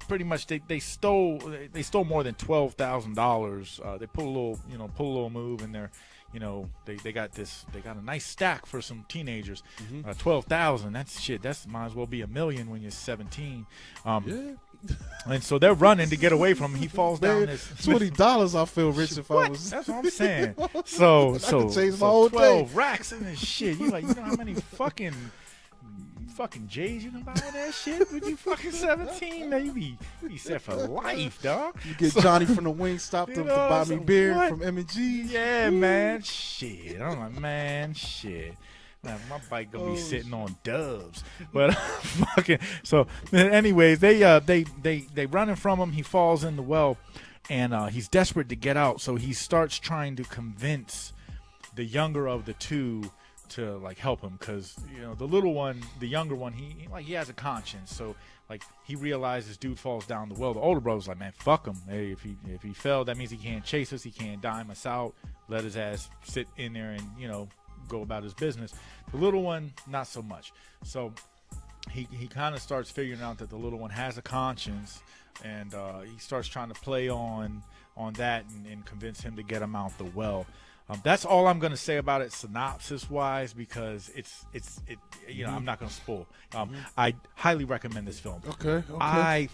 pretty much they stole more than $12,000. They pull a little move, and they got a nice stack for some teenagers. 12,000. That's shit. That's might as well be $1 million when you're 17. Yeah. And so they're running to get away from him. He falls down this $20. I feel rich if I was. That's what I'm saying. So change my whole 12 day. Racks in this shit. You know how many fucking J's you can buy with that shit? When you fucking 17, man, you be set for life, dog. You get Johnny from the Wingstop to buy me beer from M&G. Yeah, man. Shit. I'm like, man, shit. Man, my bike gonna be sitting on dubs, but fucking. So, anyways, they running from him. He falls in the well, and he's desperate to get out. So he starts trying to convince the younger of the two to like help him, because the little one, the younger one, he has a conscience. So like he realizes dude falls down the well. The older brother's like, man, fuck him. Hey, if he fell, that means he can't chase us. He can't dime us out. Let his ass sit in there and go about his business. The little one, not so much. So he kind of starts figuring out that the little one has a conscience, and he starts trying to play on that and convince him to get him out the well. That's all I'm going to say about it synopsis wise, because it's I'm not going to spoil. I highly recommend this film. Okay. I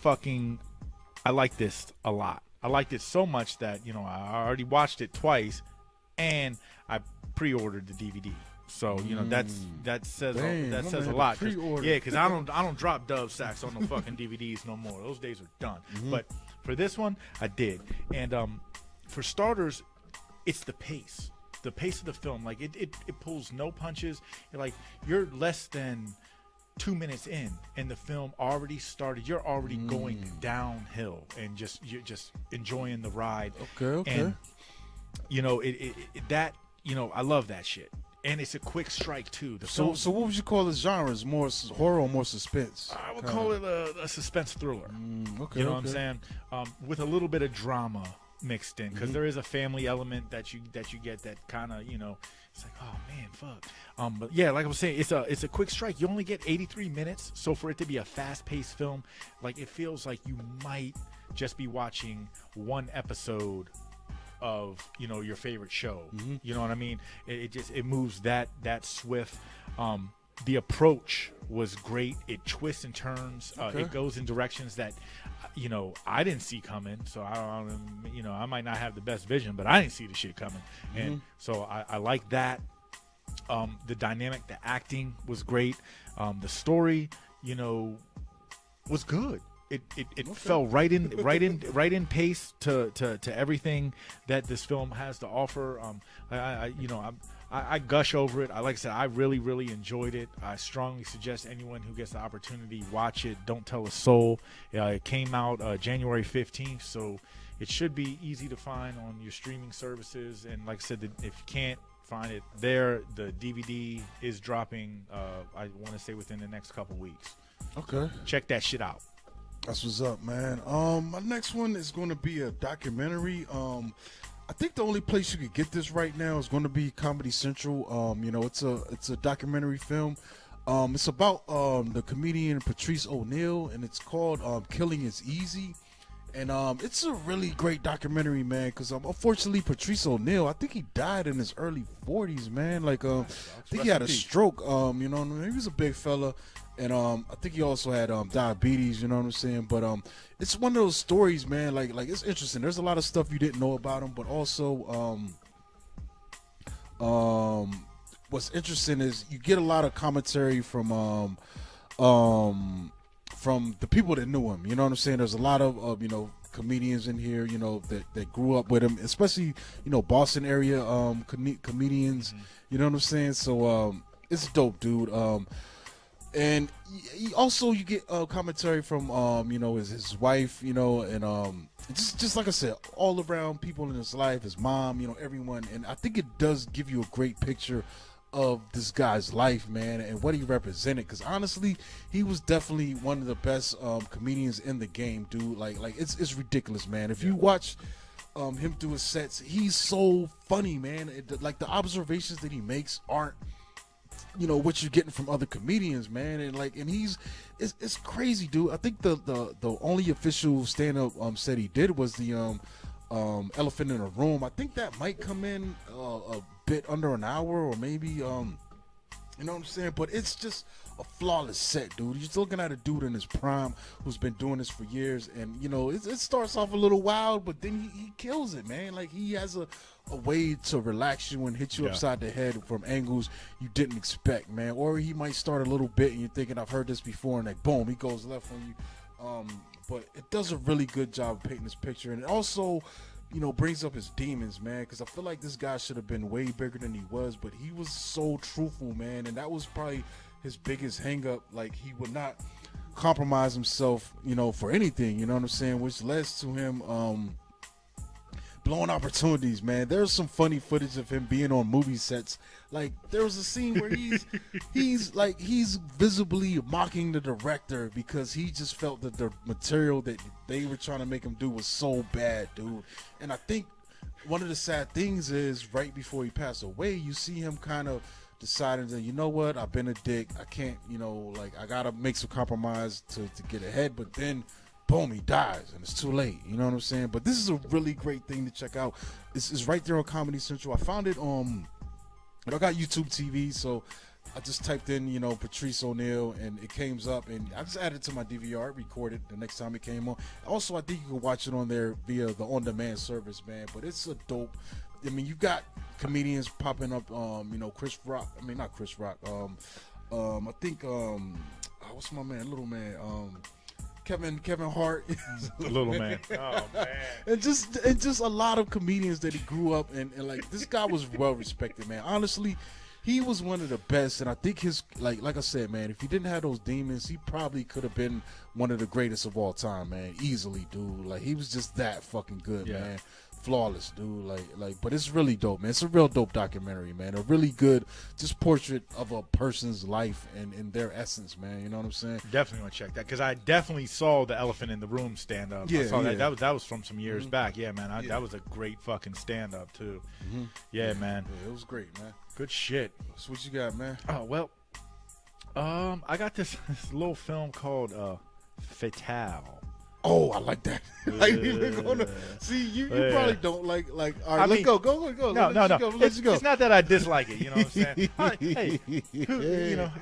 like this a lot. I liked it so much that I already watched it twice, and I pre-ordered the DVD. So that says a lot. Because I don't drop Dove sacks on no fucking DVDs no more. Those days are done. But for this one, I did. And for starters, it's the pace of the film. Like it pulls no punches. You're less than 2 minutes in, and the film already started. You're already going downhill, and you're just enjoying the ride. Okay. And I love that shit. And it's a quick strike too. So what would you call the genres? More horror or more suspense? I would call it a suspense thriller. Okay. You know what I'm saying? With a little bit of drama mixed in, because there is a family element that you get that kind of it's like, oh man, fuck. But yeah, like I was saying, it's a quick strike. You only get 83 minutes, so for it to be a fast-paced film, like it feels like you might just be watching one episode of your favorite show. You know what I mean? It moves that swift. The approach was great. It twists and turns. It goes in directions that I didn't see coming. So I might not have the best vision, but I didn't see the shit coming. And so I like that. The dynamic, the acting was great. The story, was good. It fell right in pace to everything that this film has to offer. I gush over it. Like I said, I really, really enjoyed it. I strongly suggest anyone who gets the opportunity, watch it. Don't tell a soul. It came out January 15th, so it should be easy to find on your streaming services. And like I said, if you can't find it there, the DVD is dropping, I want to say within the next couple weeks. Okay. Check that shit out. That's what's up, man. My next one is going to be a documentary. I think the only place you could get this right now is going to be Comedy Central. It's a documentary film. It's about the comedian Patrice O'Neal, and it's called Killing Is Easy. And it's a really great documentary, man, because unfortunately Patrice O'Neal, I think he died in his early 40s, man. Like I think he had a stroke. He was a big fella. And I think he also had diabetes, you know what I'm saying? But it's one of those stories, man, like it's interesting. There's a lot of stuff you didn't know about him, but also what's interesting is you get a lot of commentary from the people that knew him, you know what I'm saying? There's a lot of comedians in here, that grew up with him, especially, Boston area comedians, you know what I'm saying? So it's dope, dude. And you get commentary from his wife, and just like I said, all around people in his life, his mom, everyone. And I think it does give you a great picture of this guy's life, man, and what he represented. Because honestly, he was definitely one of the best comedians in the game, dude. Like it's ridiculous, man. If you watch him do his sets, he's so funny, man. Like the observations that he makes aren't what you're getting from other comedians, man, and it's crazy, dude. I think the only official stand-up set he did was the Elephant in the Room. I think that might come in a bit under an hour, or maybe you know what I'm saying, but it's just a flawless set, dude. You're just looking at a dude in his prime who's been doing this for years, and it starts off a little wild, but then he kills it, man. Like he has a way to relax you and hit you upside the head from angles you didn't expect, man. Or he might start a little bit and you're thinking, I've heard this before, and like boom, he goes left on you. But it does a really good job of painting this picture, and it also brings up his demons, man, because I feel like this guy should have been way bigger than he was, but he was so truthful, man, and that was probably his biggest hang up. Like he would not compromise himself, for anything, you know what I'm saying, which led to him blowing opportunities, man. There's some funny footage of him being on movie sets. Like there was a scene where he's visibly mocking the director because he just felt that the material that they were trying to make him do was so bad, dude. And I think one of the sad things is right before he passed away, you see him kind of deciding that, you know what, I've been a dick. I can't, I gotta make some compromise to get ahead. But then boom, he dies, and it's too late. You know what I'm saying? But this is a really great thing to check out. It's right there on Comedy Central. I found it I got YouTube TV, so I just typed in, Patrice O'Neal, and it came up, and I just added it to my DVR, recorded the next time it came on. Also, I think you can watch it on there via the on-demand service, man. But it's a dope. I mean, you got comedians popping up. Chris Rock. I mean, not Chris Rock. I think what's my man, little man. Kevin Hart, little man. Oh man, and just a lot of comedians that he grew up and like this guy was well respected, man. Honestly, he was one of the best, and I think his like I said, man, if he didn't have those demons, he probably could have been one of the greatest of all time, man. Easily, dude. Like he was just that fucking good, man. Flawless, dude. Like, but it's really dope, man. It's a real dope documentary, man. A really good just portrait of a person's life and their essence, man. You know what I'm saying? Definitely want to check that because I definitely saw the Elephant in the Room stand up. Yeah, I saw that was from some years back. Yeah, man. That was a great fucking stand up too. Yeah, man. Yeah, it was great, man. Good shit. So what you got, man? Oh well, I got this little film called Fatale. Oh, I like that. Like we're gonna see you probably don't like. All right, let's go. No. Let's go. It's not that I dislike it. You know what I'm saying?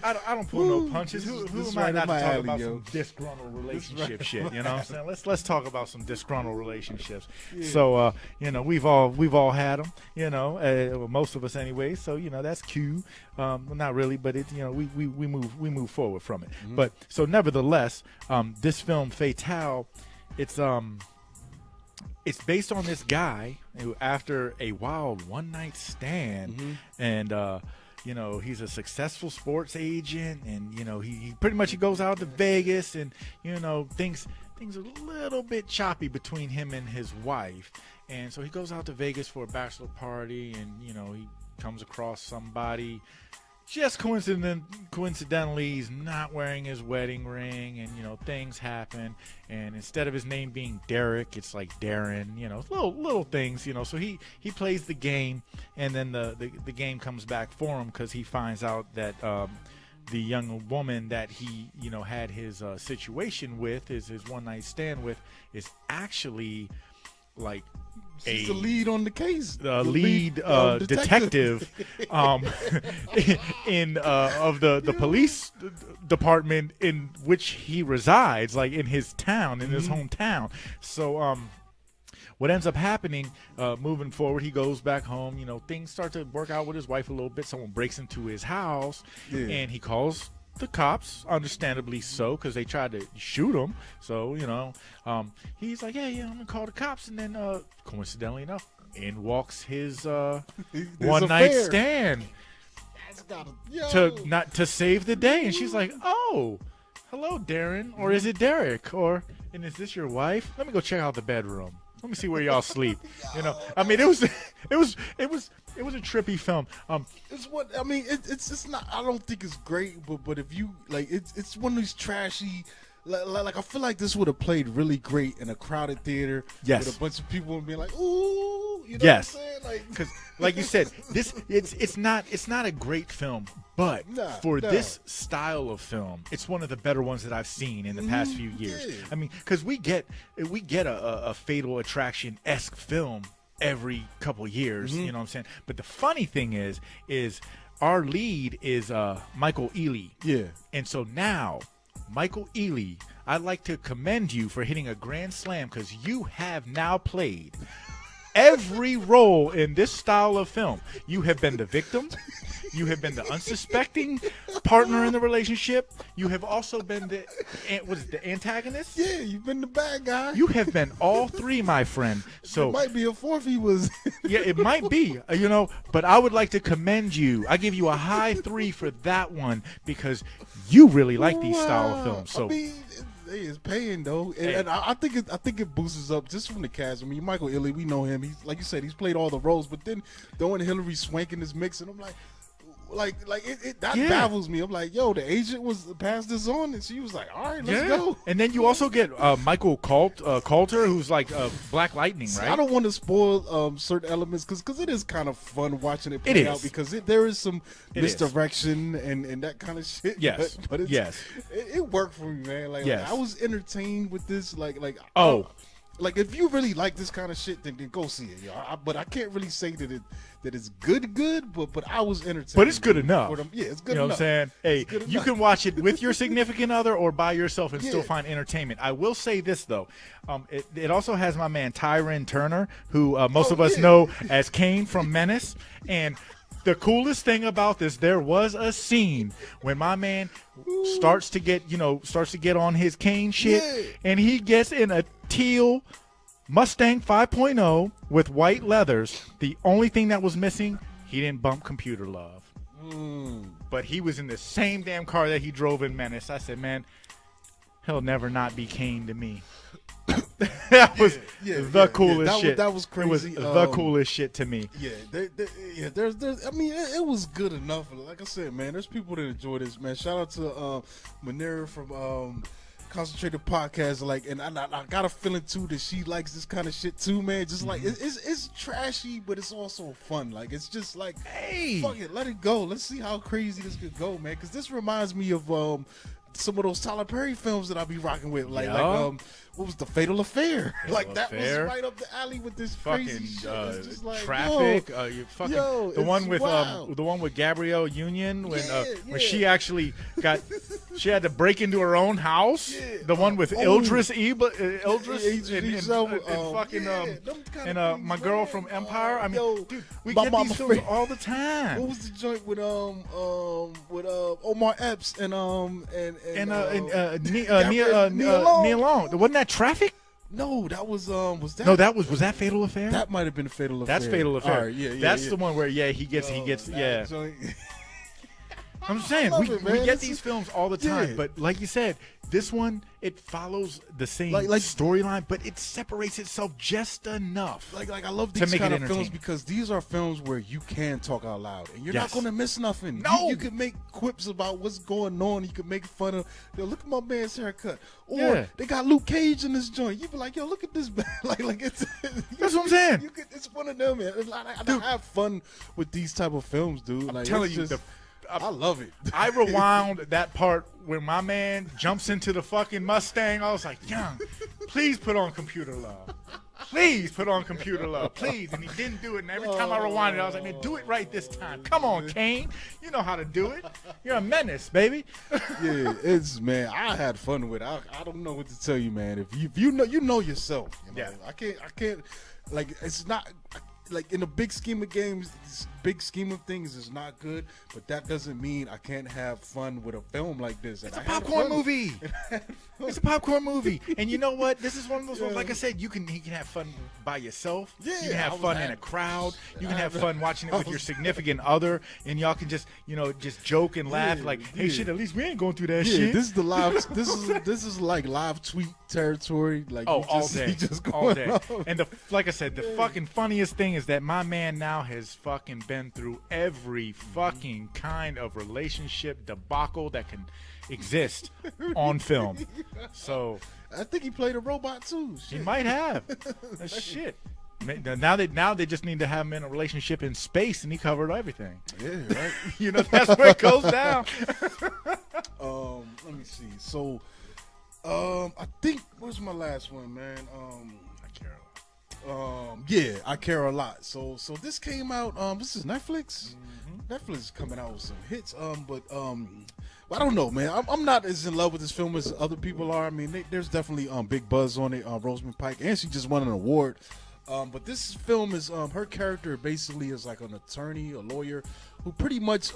I don't pull no punches. Who am I not to talk about some disgruntled relationship shit? You know what I'm saying? Let's talk about some disgruntled relationships. Yeah. So we've all had them. Most of us anyway. So that's cute. Well, not really, but it, we move forward from it. But so nevertheless, this film Fatale, it's based on this guy who, after a wild one-night stand, and he's a successful sports agent, and he pretty much goes out to Vegas, and things are a little bit choppy between him and his wife, and so he goes out to Vegas for a bachelor party, and he comes across somebody. Just coincidentally, he's not wearing his wedding ring, and things happen. And instead of his name being Derek, it's like Darren. Little things. So he plays the game, and then the game comes back for him because he finds out that the young woman that he had his situation with, his one night stand with, is actually like She's the lead on the case. The lead detective in of the police department in which he resides, like in his town, in his hometown. So what ends up happening, moving forward, he goes back home. Things start to work out with his wife a little bit. Someone breaks into his house, and he calls the cops, understandably so, because they tried to shoot him. So he's like, yeah, I'm gonna call the cops, and then coincidentally enough, in walks his one night stand to save the day. And she's like, oh, hello, Darren, or is it Derek, and is this your wife? Let me go check out the bedroom. Let me see where y'all sleep. I mean, it was a trippy film. It's just not. I don't think it's great, but if you like, it's one of these trashy. Like I feel like this would have played really great in a crowded theater. Yes. With a bunch of people and being like, ooh, yes. What I'm saying? Because, like you said, it's not a great film, but this style of film, it's one of the better ones that I've seen in the past few years. Yeah. I mean, because we get a Fatal Attraction-esque film every couple years. You know what I'm saying? But the funny thing is our lead is Michael Ealy. Yeah. And so now, Michael Ealy, I'd like to commend you for hitting a grand slam, because you have now played every role in this style of film. You have been the victim. You have been the unsuspecting partner in the relationship. You have also been the antagonist? Yeah, you've been the bad guy. You have been all three, my friend. So it might be a fourth he was. Yeah, it might be, but I would like to commend you. I give you a high 3 for that one, because you really like these style of films. So it's paying though, and I think it boosts us up just from the cast. I mean, Michael Ealy, we know him. He's, like you said, he's played all the roles, but then throwing Hilary Swank in this mix, and I'm like that baffles me. I'm like, yo, the agent was passed this on, and she was like, all right, let's go. And then you also get Michael Coulter, who's like Black Lightning, right? I don't want to spoil certain elements because it is kind of fun watching it play out, because there is some misdirection and that kind of shit. Yes, but it worked for me, man. Like I was entertained with this. Like if you really like this kind of shit, then go see it, yo. But I can't really say that it's good, but I was entertained. But it's good enough. Yeah, it's good enough. You know what I'm saying? Hey, you can watch it with your significant other or by yourself and still find entertainment. I will say this, though. It also has my man Tyrone Turner, who most of us know as Kane from Menace. And the coolest thing about this, there was a scene when my man starts to get on his Kane shit, and he gets in a teal Mustang 5.0 with white leathers. The only thing that was missing, he didn't bump Computer Love. But he was in the same damn car that he drove in Menace. I said, man, he'll never not be Kane to me. That was the coolest shit. That was crazy. It was the coolest shit to me. Yeah, there's. I mean, it was good enough. Like I said, man, there's people that enjoy this, man. Shout out to Monter from Concentrated Podcast. And I got a feeling too that she likes this kind of shit too, man. Just like it's trashy, but it's also fun. Like it's just like, hey, fuck it, let it go. Let's see how crazy this could go, man. Because this reminds me of some of those Tyler Perry films that I'll be rocking with, like what was the Fatal Affair? Like that Affair. was right up the alley with this Fucking crazy shit. It's just like, Traffic. yo, You fucking yo, the one it's with wild. the one with Gabrielle Union when Yeah. when she actually she had to break into her own house. Yeah. The one with Ildris Idris Elba, and fucking them kind and of things, my girl man. from Empire. I mean, Yo, dude, we my get mama these films friend. all the time. What was the joint with Omar Epps and Neil Long. Wasn't that Traffic? No, that was that? No, was that Fatal Affair? That might have been Fatal Affair. That's Fatal Affair. All right, yeah, That's the one where he gets that joint- I'm saying love we it, man. get This these is- films all the time, yeah. but like you said, this one it follows the same Like- storyline, but it separates itself just enough. Like I love To these make kind it of films entertaining. because these are films where you can talk out loud and you're Yes. not going to miss nothing. No. You can make quips about what's going on. You can make fun of, yo, look at my man's haircut. Or Yeah. they got Luke Cage in this joint. You be like, yo, look at this man. like it's That's what I'm saying. It's one of them, man. I have fun with these type of films, dude. I'm like, telling it's you, just- I love it. I rewound that part where my man jumps into the fucking Mustang. I was like, Young, please put on Computer Love. Please put on Computer Love, please. And he didn't do it. And every time I rewinded, I was like, man, do it right this time. Come on, Kane. You know how to do it. You're a menace, baby. Yeah, it's, man, I had fun with it. I don't know what to tell you, man. If you know yourself. You know? Yeah. I can't like, it's not like in the big scheme of games, this big scheme of things is not good, but that doesn't mean I can't have fun with a film like this. It's a popcorn movie. It's a popcorn movie. And you know what? This is one of those ones, like I said, you can have fun by yourself. Yeah, you can I have was fun in happy. a crowd. You can have fun watching it with your significant other, and y'all can just, just joke and laugh like, hey, yeah. shit, at least we ain't going through that Yeah, shit. this is the live. This is like live tweet territory. Like, Oh, you all just, day, you just all going day. off. And like I said, the fucking funniest thing is that my man now has fucking been through every fucking kind of relationship debacle that can exist on film. So I think he played a robot too. he Shit. might have. That's shit. Now they just need to have him in a relationship in space, and he covered everything. Yeah, right. That's where it goes down. Let me see. So, I think what's my last one, man? I care a lot. Yeah, I care a lot. So this came out. This is Netflix. Netflix is coming out with some hits. But I don't know, man. I'm not as in love with this film as other people are. I mean, there's definitely big buzz on it. Rosamund Pike, and she just won an award. But this film is her character basically is like an attorney, a lawyer, who pretty much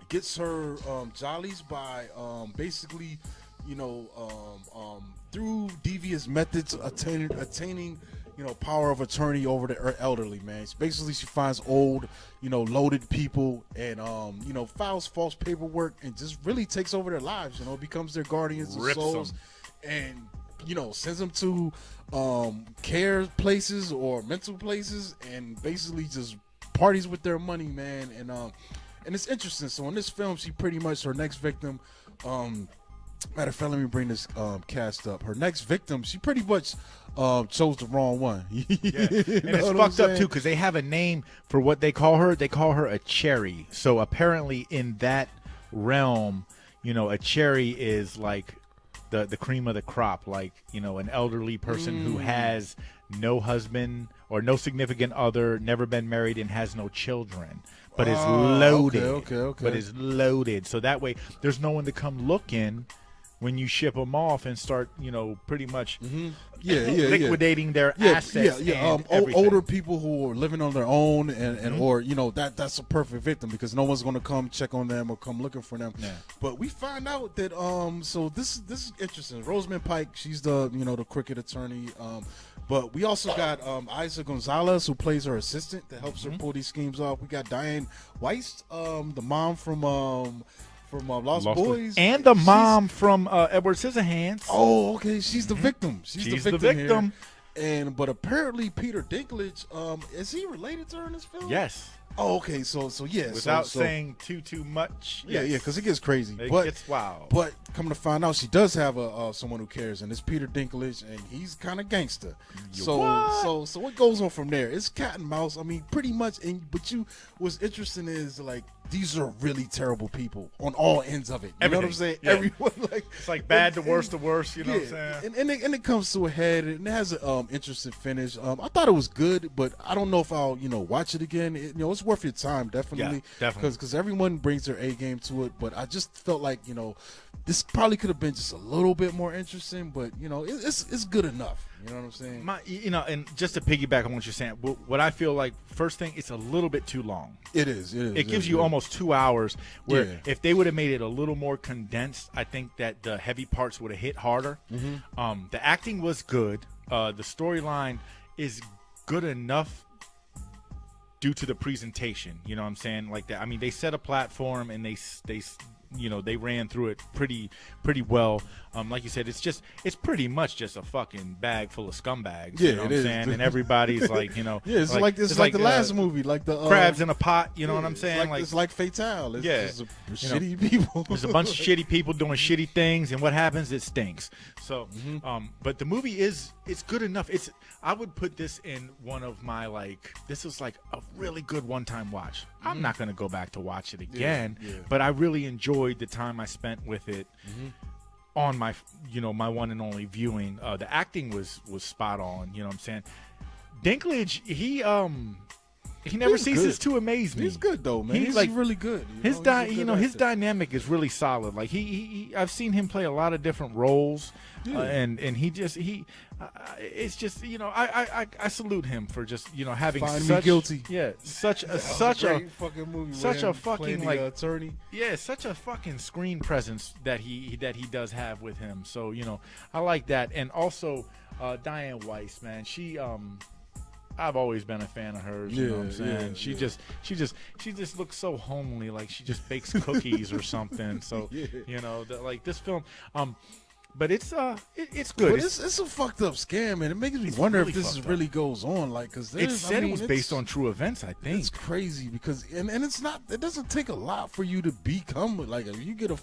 gets her jollies by basically, through devious methods attaining power of attorney over the elderly, man. It's basically, she finds old, loaded people and files false paperwork and just really takes over their lives. Becomes their guardians of Rips souls, them. and sends them to care places or mental places, and basically just parties with their money, man. And it's interesting. So in this film, she pretty much, her next victim, matter of fact, let me bring this cast up. Her next victim, she pretty much chose the wrong one. Yeah. And it's fucked up too, because they have a name for what they call her. They call her a cherry. So apparently in that realm, a cherry is like the cream of the crop, like an elderly person who has no husband or no significant other, never been married, and has no children, but is loaded. Okay. But is loaded, so that way there's no one to come looking when you ship them off and start, pretty much liquidating their assets. And everything. Older people who are living on their own and or that's a perfect victim because no one's going to come check on them or come looking for them. Yeah. But we find out that so this is interesting. Rosamund Pike, she's the the crooked attorney. But we also got Isa Gonzalez, who plays her assistant that helps her pull these schemes off. We got Diane Weiss, the mom from Lost Boys, and the mom from Edward Scissorhands. Oh, okay. She's the victim. She's the victim. Here. But apparently Peter Dinklage, is he related to her in this film? Yes. Oh, okay. So yeah. Without so, saying too much. Yeah, yes. yeah, because it gets crazy. It but gets wild. But come to find out, she does have a someone who cares, and it's Peter Dinklage, and he's kind of gangster. So what goes on from there? It's cat and mouse. I mean, pretty much. But what's interesting is like these are really terrible people on all ends of it. You know what I'm saying? Yeah. Everyone like it's like bad to worst to worst. You know what I'm saying? And it comes to a head, and it has an interesting finish. I thought it was good, but I don't know if I'll watch it again. It's worth your time, definitely. Yeah, definitely. Because everyone brings their A game to it, but I just felt like this probably could have been just a little bit more interesting, but it's good enough. You know what I'm saying? And just to piggyback on what you're saying, what I feel like, first thing, it's a little bit too long. It is. It gives you almost 2 hours. Where if they would have made it a little more condensed, I think that the heavy parts would have hit harder. Mm-hmm. The acting was good. The storyline is good enough due to the presentation. You know what I'm saying? Like that. I mean, they set a platform and they ran through it pretty well. Like you said, it's pretty much just a fucking bag full of scumbags. Yeah, you know what I'm saying? And everybody's like, yeah, it's like the last movie, like the crabs in a pot. You know what I'm saying? It's like Fatale. It's shitty people. There's a bunch of shitty people doing shitty things, and what happens? It stinks. So, but the movie it's good enough. I would put this in one of my this is like a really good one-time watch. I'm not gonna go back to watch it again, but I really enjoyed the time I spent with it. On my my one and only viewing. The acting was spot on. You know what I'm saying? Dinklage, he never ceases to amaze me. He's good though, man. He's really good. His dynamic is really solid. Like I've seen him play a lot of different roles, and it's just I salute him for just having Find Me Guilty. Yeah, such a fucking movie. Such a fucking attorney. Yeah, such a fucking screen presence that he does have with him. So I like that, and also Diane Weiss, man, she I've always been a fan of hers. You know what I'm saying? She just looks so homely, like she just bakes cookies or something. So this film, but it's good. But it's a fucked up scam, and it makes me wonder if this really goes on. Because it said it was based on true events. I think it's crazy because and it's not. It doesn't take a lot for you to become like if you get a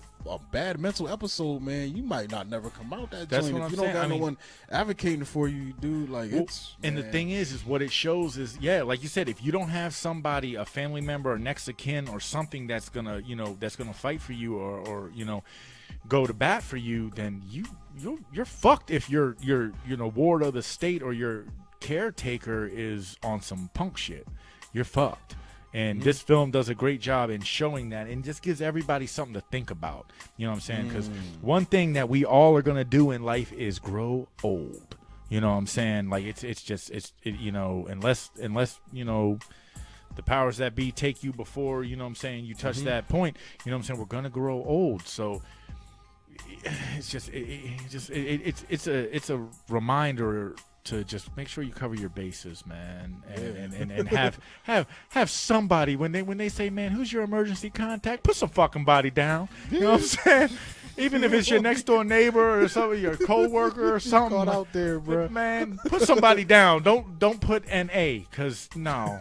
bad mental episode, man, you might not never come out that That's joint. what If you I'm don't saying. got no one advocating for you, dude. And the thing is what it shows is like you said, if you don't have somebody, a family member or next of kin or something that's gonna fight for you or go to bat for you, then you're fucked if you're ward of the state or your caretaker is on some punk shit. You're fucked. And this film does a great job in showing that and just gives everybody something to think about. You know what I'm saying? Because one thing that we all are going to do in life is grow old. You know what I'm saying? Like unless the powers that be take you before, you you touch that point, we're going to grow old. So it's a reminder to just make sure you cover your bases, man, and have somebody when they say, man, who's your emergency contact? Put some fucking body down. You know what I'm saying? Even if it's your next door neighbor or somebody, your coworker or something. Caught out there, bro. Man, put somebody down. Don't put an A, cause no.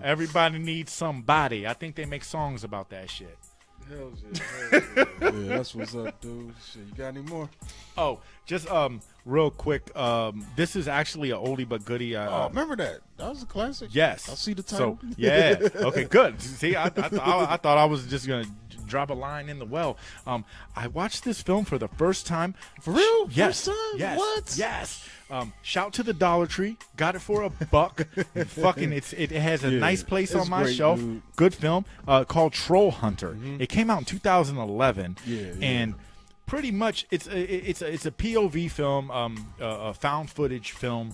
Everybody needs somebody. I think they make songs about that shit. Hell yeah. Yeah, that's what's up, dude. Shit, you got any more? Oh, just real quick. This is actually a oldie but goodie. Remember that? That was a classic. Yes. I see the title. So yeah. Okay, good. See, I thought I was just gonna drop a line in the well. I watched this film for the first time. For real? Yes. First time? Yes. What? Yes. Shout to the Dollar Tree. Got it for $1. Fucking, it has a nice place on my shelf. Dude. Good film. Called Troll Hunter. It came out in 2011. And pretty much it's a POV film, a found footage film.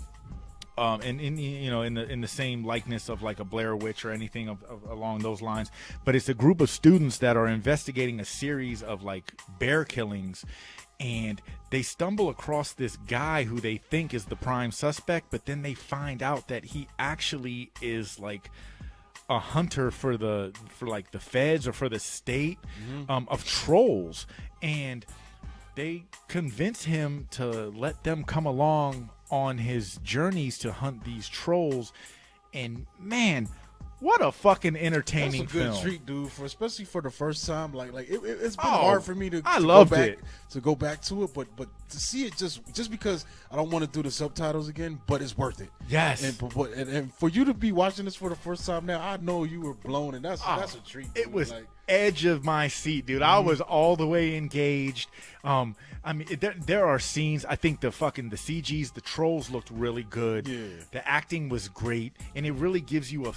And in the same likeness of like a Blair Witch or anything along those lines, but it's a group of students that are investigating a series of like bear killings, and they stumble across this guy who they think is the prime suspect, but then they find out that he actually is like a hunter for like the feds or for the state of trolls, and they convince him to let them come along on his journeys to hunt these trolls. And man, what a fucking entertaining That's a good film. treat, dude. Especially for the first time. It's been hard for me to go back to it, but to see it just because I don't want to do the subtitles again, but it's worth it. Yes. And for you to be watching this for the first time now, I know you were blown, and that's a treat. It dude. was edge of my seat, dude. I was all the way engaged. I mean, there are scenes. I think the CGs, the trolls looked really good. Yeah. The acting was great, and it really gives you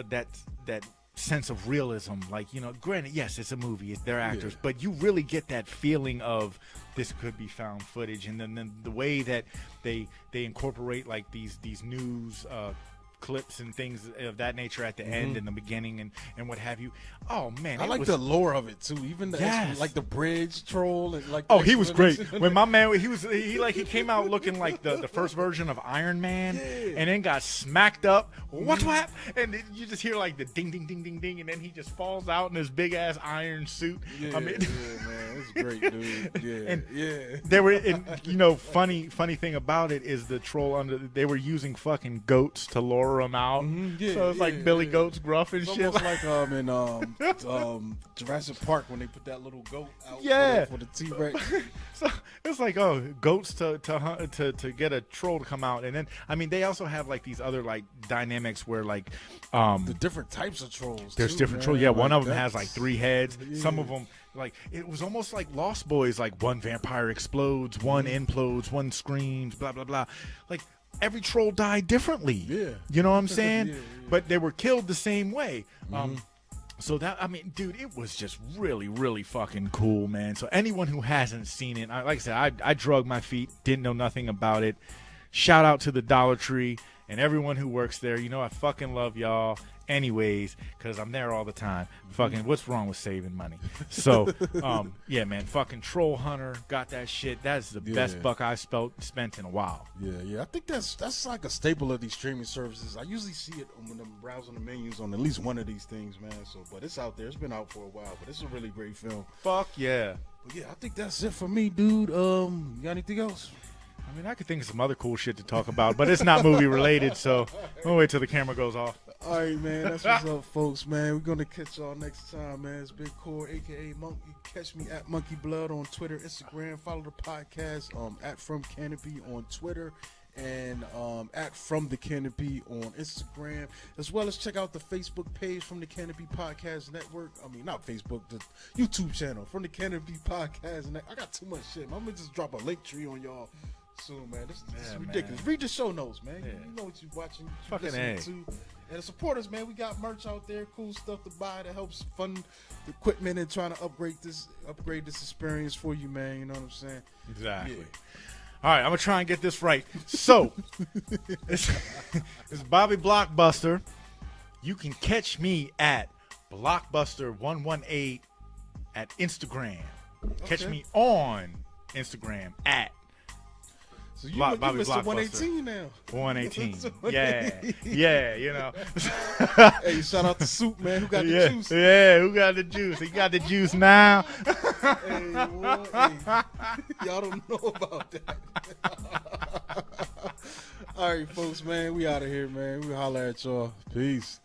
that sense of realism. Like, you know, granted, yes, it's a movie, they're actors, but you really get that feeling of this could be found footage, and then the way that they incorporate like these news clips and things of that nature at the end and the beginning and what have you. Oh man, I like the lore of it too. Even like the bridge troll and like. Oh, he was great. When my man, he came out looking like the first version of Iron Man, and then got smacked up. What? And then you just hear like the ding ding ding ding ding, and then he just falls out in his big ass iron suit. Yeah, man, it's great, dude. Yeah, and they were, you know, funny thing about it is the troll they were using fucking goats to lure them out. So it's like Billy Goat's gruff and it's shit. Almost like in Jurassic Park when they put that little goat out for the T-Rex. So it's like goats to get a troll to come out, and then I mean they also have like these other like dynamics where like the different types of trolls. There's different trolls. Yeah, one of them has like 3 heads. Yeah. Some of them like it was almost like Lost Boys. Like one vampire explodes, one implodes, one screams, blah blah blah. Like every troll died differently. Yeah, you know what I'm saying? Yeah. But they were killed the same way. So that, I mean, dude, it was just really, really fucking cool, man. So anyone who hasn't seen it, like I said, I drug my feet, didn't know nothing about it. Shout out to the Dollar Tree and everyone who works there. You know, I fucking love y'all anyways, because I'm there all the time. Fucking, what's wrong with saving money? So, yeah, man, fucking Troll Hunter, got that shit. That's the best buck I've spent in a while. Yeah. I think that's like a staple of these streaming services. I usually see it when I'm browsing the menus on at least one of these things, man. So, but it's out there. It's been out for a while, but it's a really great film. Fuck yeah. But yeah, I think that's it for me, dude. You got anything else? I mean, I could think of some other cool shit to talk about, but it's not movie related, so we'll wait till the camera goes off. All right, man. That's what's up, folks, man. We're going to catch y'all next time, man. It's Big Core, a.k.a. Monk. You can catch me at Monkey Blood on Twitter, Instagram. Follow the podcast at FromCanopy on Twitter and at FromTheCanopy on Instagram, as well as check out the Facebook page from the Canopy Podcast Network. I mean, not Facebook, the YouTube channel from the Canopy Podcast Network. I got too much shit. I'm going to just drop a link tree on y'all soon, man. This is ridiculous. Man. Read the show notes, man. Yeah. You know what you're watching, you're listening to. And support us, man. We got merch out there, cool stuff to buy that helps fund the equipment and trying to upgrade this experience for you, man. You know what I'm saying? Exactly. Yeah. All right, I'm gonna try and get this right. So, it's Bobby Blockbuster. You can catch me at Blockbuster118 at Instagram. Catch me on Instagram at. So you Mr. 118 now. 118. Yeah, you know. Hey, shout out to Soup, man. Who got the juice? Yeah, who got the juice? He got the juice now. Hey, y'all don't know about that. All right, folks, man. We out of here, man. We holler at y'all. Peace.